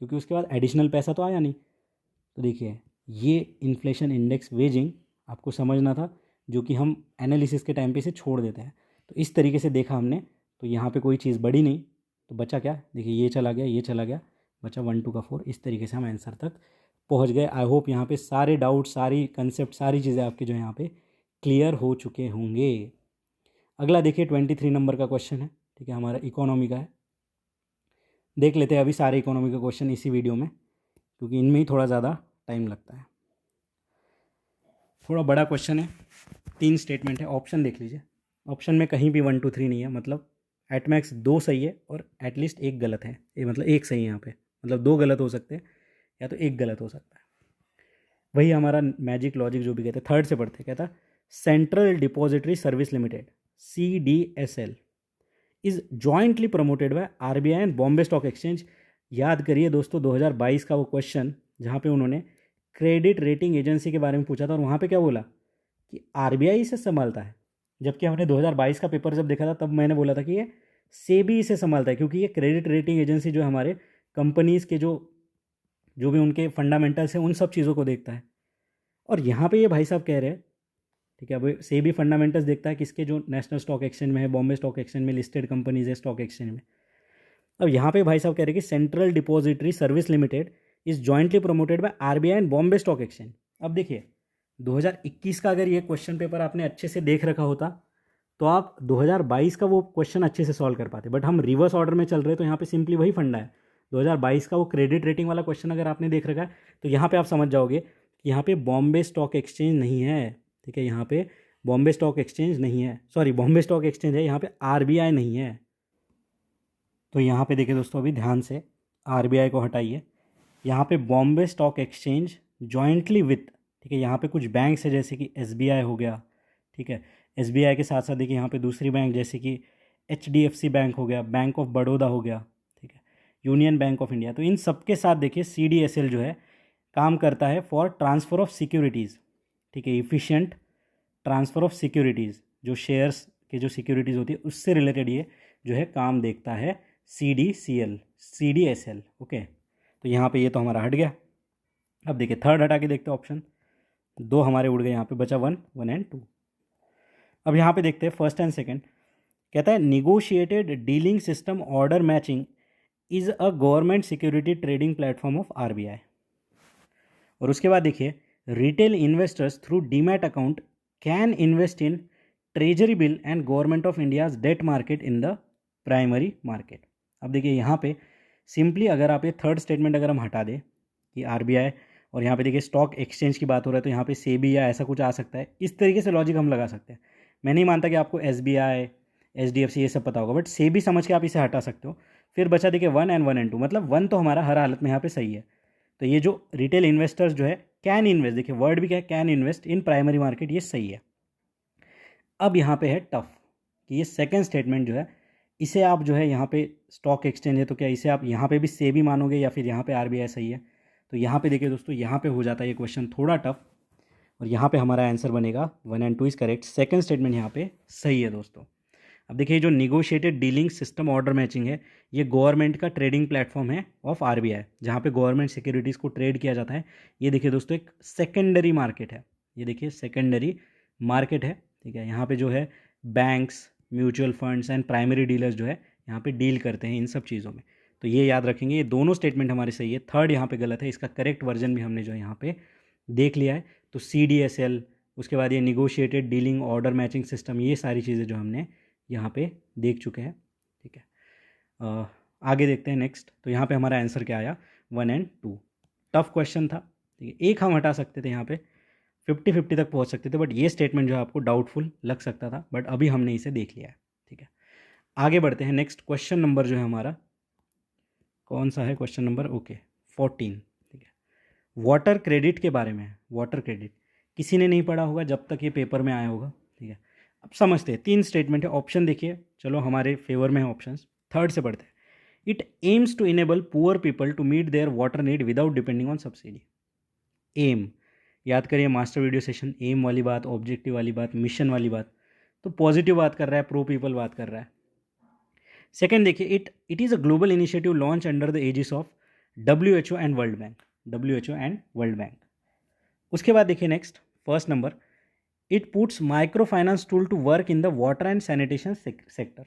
क्योंकि उसके बाद एडिशनल पैसा तो आया नहीं। तो देखिए ये इन्फ्लेशन इंडेक्स वेजिंग आपको समझना था, जो कि हम एनालिसिस के टाइम पे इसे छोड़ देते हैं। तो इस तरीके से देखा हमने, तो यहाँ पे कोई चीज़ बढ़ी नहीं, तो बचा क्या, देखिए ये चला गया, ये चला गया, बचा 1 2 का 4। इस तरीके से हम आंसर तक पहुँच गए। आई होप यहाँ पे सारे डाउट, सारी कंसेप्ट, सारी चीज़ें आपके जो यहाँ पे क्लियर हो चुके होंगे। अगला देखिए 23 नंबर का क्वेश्चन है, ठीक है, हमारा इकोनॉमी का है। देख लेते हैं अभी सारे इकोनॉमी का क्वेश्चन इसी वीडियो में, क्योंकि इनमें ही थोड़ा ज़्यादा टाइम लगता है। थोड़ा बड़ा क्वेश्चन है, 3 स्टेटमेंट है। ऑप्शन देख लीजिए, ऑप्शन में कहीं भी 1 2 3 नहीं है, मतलब एट मैक्स 2 सही है और एटलीस्ट 1 गलत है। ये मतलब 1 सही है यहाँ पे, मतलब 2 गलत हो सकते हैं या तो 1 गलत हो सकता है। वही हमारा मैजिक लॉजिक जो भी कहते हैं, थर्ड से पढ़ते, कहता central depository service limited CDSL is jointly promoted by RBI and Bombay stock exchange. याद करिए दोस्तों 2022 का वो क्वेश्चन जहाँ पे उन्होंने क्रेडिट रेटिंग एजेंसी के बारे में पूछा था, और वहाँ पे क्या बोला कि RBI इसे संभालता है। जबकि हमने 2022 का पेपर जब देखा था तब मैंने बोला था कि ये सेबी इसे संभालता है, क्योंकि ये क्रेडिट रेटिंग एजेंसी जो है हमारे कंपनीज़ के जो भी उनके फंडामेंटल्स हैं उन सब चीज़ों को देखता है। और यहाँ पे ये भाई साहब कह रहे हैं, ठीक है, अब सेबी फंडामेंटल्स देखता है किसके, जो नेशनल स्टॉक एक्सचेंज में है, बॉम्बे स्टॉक एक्सचेंज में लिस्टेड कंपनीज है स्टॉक एक्सचेंज में। अब यहाँ पे भाई साहब कह रहे हैं कि central depository service limited is jointly promoted by RBI and Bombay stock exchange. अब देखिए 2021 का अगर ये क्वेश्चन पेपर आपने अच्छे से देख रखा होता तो आप 2022 का वो क्वेश्चन अच्छे से सॉल्व कर पाते, बट हम रिवर्स ऑर्डर में चल रहे हैं तो यहाँ पे सिंपली वही फंडा है। 2022 का वो क्रेडिट रेटिंग वाला क्वेश्चन अगर आपने देख रखा है तो यहाँ पे आप समझ जाओगे कि यहाँ पे बॉम्बे स्टॉक एक्सचेंज नहीं है, ठीक है, यहाँ पे बॉम्बे स्टॉक एक्सचेंज नहीं है, सॉरी बॉम्बे स्टॉक एक्सचेंज है, यहाँ पे आरबीआई नहीं है। तो यहाँ पे देखिए दोस्तों, अभी ध्यान से आरबीआई को हटाइए, यहाँ पे Bombay stock exchange jointly with, ठीक है, यहाँ पे कुछ बैंक्स है जैसे कि एसबीआई हो गया, ठीक है, एसबीआई के साथ साथ देखिए यहाँ पे दूसरी बैंक जैसे कि एचडीएफसी बैंक हो गया, बैंक ऑफ बड़ौदा हो गया, ठीक है, यूनियन बैंक ऑफ इंडिया। तो इन सब के साथ देखिए सीडीएसएल जो है काम करता है फॉर ट्रांसफ़र ऑफ सिक्योरिटीज़, ठीक है, इफ़िशिएंट ट्रांसफ़र ऑफ सिक्योरिटीज़, जो शेयर्स के जो सिक्योरिटीज़ होती है उससे रिलेटेड ये जो है काम देखता है सीडीएसएल। ओके, तो यहाँ पे ये तो हमारा हट गया। अब देखिए थर्ड हटा के देखते हैं, ऑप्शन 2 हमारे उड़ गए, यहाँ पे बचा 1 एंड 2। अब यहाँ पे देखते हैं फर्स्ट एंड सेकंड, कहता है negotiated dealing system order matching is a government security trading platform of RBI. और उसके बाद देखिए retail investors through demat account can invest in treasury bill and government of India's debt market in the primary market. अब देखिए यहाँ पे simply अगर आप ये थर्ड स्टेटमेंट अगर हम हटा दें कि आरबीआई, और यहाँ पे देखिए स्टॉक एक्सचेंज की बात हो रहा है तो यहाँ पे सेबी या ऐसा कुछ आ सकता है, इस तरीके से लॉजिक हम लगा सकते हैं। मैं नहीं मानता कि आपको एसबीआई एचडीएफसी ये सब पता होगा, बट सेबी समझ के आप इसे हटा सकते हो। फिर बचा देखिए 1 एंड 2, मतलब 1 तो हमारा हर हालत में यहाँ पे सही है। तो ये जो रिटेल इन्वेस्टर्स जो है कैन इन्वेस्ट, देखिए वर्ड भी क्या है, can invest in primary market, ये सही है। अब यहाँ पे है टफ कि ये सेकंड स्टेटमेंट जो है इसे आप जो है यहाँ पे स्टॉक एक्सचेंज है तो क्या इसे आप यहाँ पे भी सेबी मानोगे या फिर यहाँ पे आरबीआई सही है। तो यहाँ पे देखिए दोस्तों, यहाँ पे हो जाता है ये क्वेश्चन थोड़ा टफ, और यहाँ पे हमारा आंसर बनेगा 1 and 2 is correct. Second statement यहाँ पे सही है दोस्तों। अब देखिए जो negotiated dealing system order matching है, ये गवर्नमेंट का ट्रेडिंग प्लेटफॉर्म है ऑफ आरबीआई, जहाँ पे गवर्नमेंट सिक्योरिटीज़ को ट्रेड किया जाता है। ये देखिए दोस्तों एक सेकेंडरी मार्केट है, ये देखिए सेकेंडरी मार्केट है, ठीक है। यहाँ पे जो है banks, mutual funds and primary dealers जो है यहाँ पे डील करते हैं इन सब चीज़ों में। तो ये याद रखेंगे, ये दोनों स्टेटमेंट हमारे सही है। थर्ड यहाँ पे गलत है, इसका करेक्ट वर्जन भी हमने जो यहाँ पे देख लिया है। तो CDSL, उसके बाद ये negotiated dealing order matching system, ये सारी चीज़ें जो हमने यहाँ पे देख चुके हैं, ठीक है। आगे देखते हैं नेक्स्ट। तो यहाँ पे हमारा आंसर क्या आया, 1 एंड 2। टफ क्वेश्चन था, ठीक है, एक हम हटा सकते थे, यहाँ पे 50-50 तक पहुँच सकते थे, बट ये स्टेटमेंट जो है आपको डाउटफुल लग सकता था, बट अभी हमने इसे देख लिया है, ठीक है। आगे बढ़ते हैं। नेक्स्ट क्वेश्चन नंबर जो है हमारा कौन सा है, क्वेश्चन नंबर 14, ठीक है। वाटर क्रेडिट के बारे में है। वाटर क्रेडिट किसी ने नहीं पढ़ा होगा जब तक ये पेपर में आया होगा, ठीक है। अब समझते हैं, 3 स्टेटमेंट है, ऑप्शन देखिए, चलो हमारे फेवर में है ऑप्शंस। थर्ड से पढ़ते हैं। It aims to enable poor people to meet their water need without depending on subsidy. Um याद करिए, मास्टर वीडियो सेशन, एम वाली बात, ऑब्जेक्टिव वाली बात, मिशन वाली बात, तो पॉजिटिव बात कर रहा है, प्रो पीपल बात कर रहा है। सेकेंड देखिए, it is a global initiative launch under the aegis of WHO and world bank, WHO and world bank. उसके बाद देखिए next, first number, it puts micro finance tool to work in the water and sanitation sector.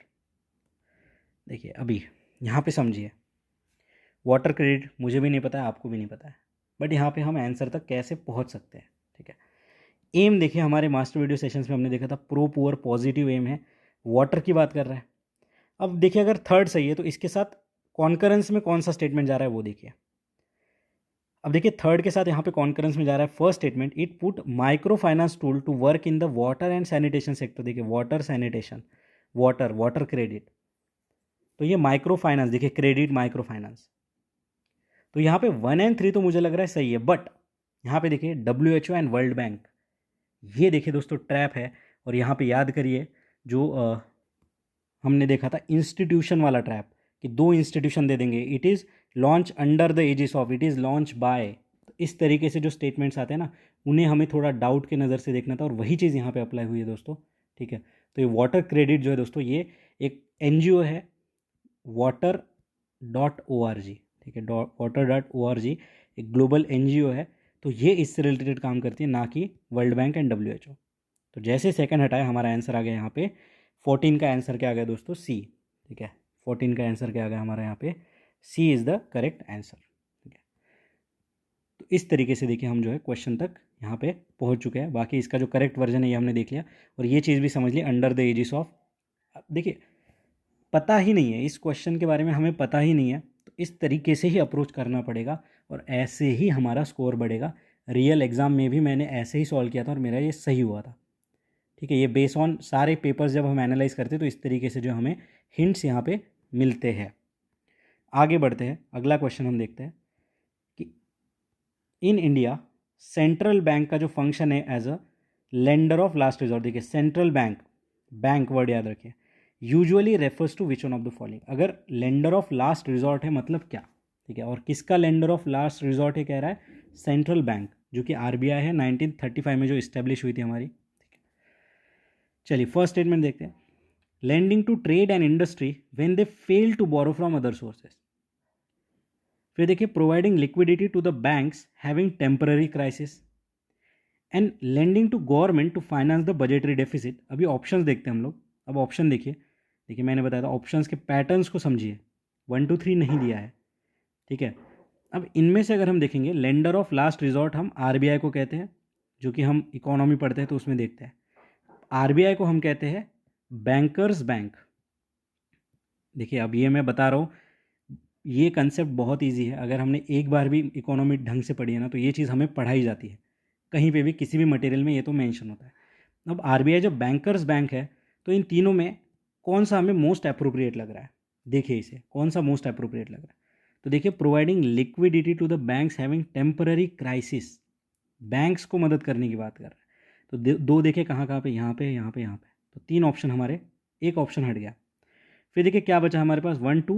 देखिए अभी यहाँ पे समझिए, water credit मुझे भी नहीं पता है, आपको भी नहीं पता है, बट यहाँ पे हम आंसर तक कैसे पहुँच सकते हैं, ठीक है। एम देखिए, हमारे मास्टर वीडियो सेशंस में हमने देखा था प्रो पुअर पॉजिटिव एम है, वाटर की बात कर रहा है। अब देखिए अगर थर्ड सही है तो इसके साथ कॉन्करेंस में कौन सा स्टेटमेंट जा रहा है वो देखिए। अब देखिए थर्ड के साथ यहाँ पे कॉन्करेंस में जा रहा है first statement, it put micro finance tool to work in the water and sanitation sector. देखिए वाटर सैनिटेशन, वाटर क्रेडिट, तो ये माइक्रो फाइनेंस, देखिए क्रेडिट माइक्रो फाइनेंस। तो यहाँ पे 1 एंड 3 तो मुझे लग रहा है सही है, बट यहाँ पे देखिए WHO एंड वर्ल्ड बैंक, ये देखिए दोस्तों ट्रैप है। और यहाँ पे याद करिए जो हमने देखा था इंस्टीट्यूशन वाला ट्रैप, कि 2 इंस्टीट्यूशन दे देंगे, it is launch under the aegis of, it is launch by. तो इस तरीके से जो स्टेटमेंट्स आते हैं ना, उन्हें हमें थोड़ा डाउट के नज़र से देखना था, और वही चीज़ यहाँ पे अप्लाई हुई है दोस्तों, ठीक है। तो ये वाटर क्रेडिट जो है दोस्तों, ये एक NGO है, water.org, ठीक है, water.org एक ग्लोबल NGO है, तो ये इससे रिलेटेड काम करती है, ना कि वर्ल्ड बैंक एंड WHO। तो जैसे सेकंड हटाया हमारा आंसर आ गया यहाँ पे 14 का आंसर क्या आ गया दोस्तों, सी, ठीक है, 14 का आंसर क्या आ गया हमारा यहाँ पे, सी इज़ द करेक्ट आंसर, ठीक है। तो इस तरीके से देखिए हम जो है क्वेश्चन तक यहाँ पे पहुँच चुके हैं। बाकी इसका जो करेक्ट वर्जन है ये हमने देख लिया, और ये चीज़ भी समझ ली, अंडर द एजिस ऑफ, देखिए पता ही नहीं है इस क्वेश्चन के बारे में, हमें पता ही नहीं है, तो इस तरीके से ही अप्रोच करना पड़ेगा और ऐसे ही हमारा स्कोर बढ़ेगा। रियल एग्ज़ाम में भी मैंने ऐसे ही सॉल्व किया था और मेरा ये सही हुआ था, ठीक है। ये बेस ऑन सारे पेपर्स जब हम एनालाइज करते हैं तो इस तरीके से जो हमें हिंट्स यहाँ पे मिलते हैं। आगे बढ़ते हैं, अगला क्वेश्चन हम देखते हैं कि इन इंडिया सेंट्रल बैंक का जो फंक्शन है as a lender of last resort, देखिए सेंट्रल बैंक, बैंक वर्ड याद रखिए, usually refers to which one of the following. अगर लेंडर ऑफ लास्ट रिजॉर्ट है मतलब क्या, ठीक है, और किसका लेंडर ऑफ लास्ट रिजॉर्ट है कह रहा है, सेंट्रल बैंक, जो कि RBI है, 1935 में जो इस्टेब्लिश हुई थी हमारी, ठीक है। चलिए फर्स्ट स्टेटमेंट देखते हैं, lending to trade and industry when they fail to borrow from other sources. फिर देखिए providing liquidity to the banks having temporary crisis and lending to government to finance the budgetary deficit. अभी options देखते हैं हम लोग। अब option देखिए मैंने बताया था ऑप्शंस के पैटर्न्स को समझिए, 1 2 3 नहीं दिया है, ठीक है। अब इनमें से अगर हम देखेंगे, लेंडर ऑफ लास्ट रिजॉर्ट हम RBI को कहते हैं, जो कि हम इकोनॉमी पढ़ते हैं तो उसमें देखते हैं। RBI को हम कहते हैं बैंकर्स बैंक। देखिए अब ये मैं बता रहा हूँ, ये कंसेप्ट बहुत ईजी है, अगर हमने एक बार भी इकोनॉमी ढंग से पढ़ी है ना तो ये चीज़ हमें पढ़ाई जाती है, कहीं पे भी किसी भी मटेरियल में ये तो मेंशन होता है। अब RBI जब बैंकर्स बैंक है तो इन तीनों में कौन सा हमें मोस्ट अप्रोप्रिएट लग रहा है, देखिए इसे कौन सा मोस्ट अप्रोप्रिएट लग रहा है। तो देखिए providing liquidity to the banks having temporary crisis, banks को मदद करने की बात कर रहा है। तो दो देखिए कहाँ कहाँ पे, यहाँ पे, यहाँ पे, यहाँ पे, तो 3 ऑप्शन हमारे, एक ऑप्शन हट गया। फिर देखिए क्या बचा हमारे पास, 1 2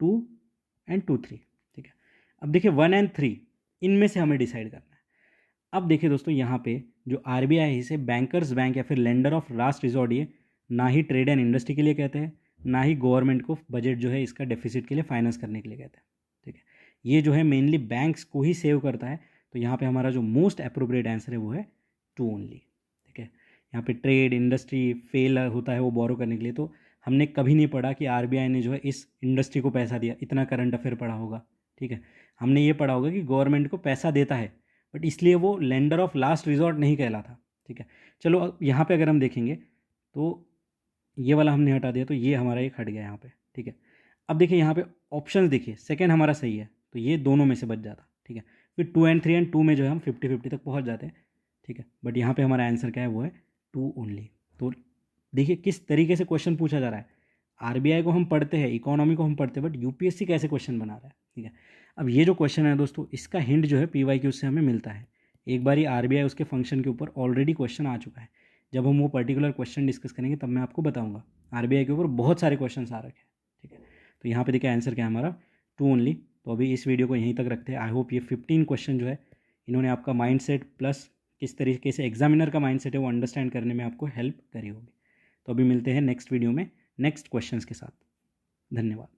2 एंड 2 3, ठीक है। अब देखिए 1 एंड 3 इनमें से हमें डिसाइड करना है। अब देखिए दोस्तों यहाँ पे जो RBI है इसे बैंकर्स बैंक या फिर लेंडर ऑफ लास्ट रिजॉर्ट ये ना ही ट्रेड एंड इंडस्ट्री के लिए कहते हैं, ना ही गवर्नमेंट को बजट जो है इसका डेफिसिट के लिए फाइनेंस करने के लिए कहते हैं, ठीक है। ये जो है मेनली बैंक्स को ही सेव करता है, तो यहाँ पे हमारा जो मोस्ट अप्रोप्रिएट आंसर है वो है 2 ओनली, ठीक है। यहाँ पे ट्रेड इंडस्ट्री फेल होता है वो बोरो करने के लिए, तो हमने कभी नहीं पढ़ा कि RBI ने जो है इस इंडस्ट्री को पैसा दिया, इतना करंट अफेयर पढ़ा होगा, ठीक है। हमने ये पढ़ा होगा कि गवर्नमेंट को पैसा देता है, बट इसलिए वो लेंडर ऑफ लास्ट रिजॉर्ट नहीं कहलाता, ठीक है। चलो अब यहाँ पे अगर हम देखेंगे तो ये वाला हमने हटा दिया, तो ये हमारा एक हट गया यहाँ पे, ठीक है। अब देखिए यहाँ पे ऑप्शंस देखिए, सेकंड हमारा सही है तो ये दोनों में से बच जाता, ठीक है। फिर 2 एंड 3 एंड 2 में जो है हम 50-50 तक पहुँच जाते हैं, ठीक है। बट यहाँ पे हमारा आंसर क्या है, वो है 2 ओनली। तो देखिए किस तरीके से क्वेश्चन पूछा जा रहा है, RBI को हम पढ़ते हैं, इकोनॉमी को हम पढ़ते हैं, बट UPSC कैसे क्वेश्चन बना रहा है, ठीक है। अब ये जो क्वेश्चन है दोस्तों, इसका हिंट जो है PYQ से हमें मिलता है। एक बार RBI उसके फंक्शन के ऊपर ऑलरेडी क्वेश्चन आ चुका है, जब हम वो पर्टिकुलर क्वेश्चन डिस्कस करेंगे तब मैं आपको बताऊंगा। RBI के ऊपर बहुत सारे क्वेश्चन आ रखे हैं, ठीक है। तो यहाँ पे देखिए आंसर क्या है हमारा, 2 ओनली। तो अभी इस वीडियो को यहीं तक रखते हैं। आई होप ये 15 क्वेश्चन जो है इन्होंने आपका माइंडसेट प्लस किस तरीके से एग्जामिनर का माइंडसेट है वो अंडरस्टैंड करने में आपको हेल्प करी होगी। तो अभी मिलते हैं नेक्स्ट वीडियो में नेक्स्ट क्वेश्चंस के साथ। धन्यवाद।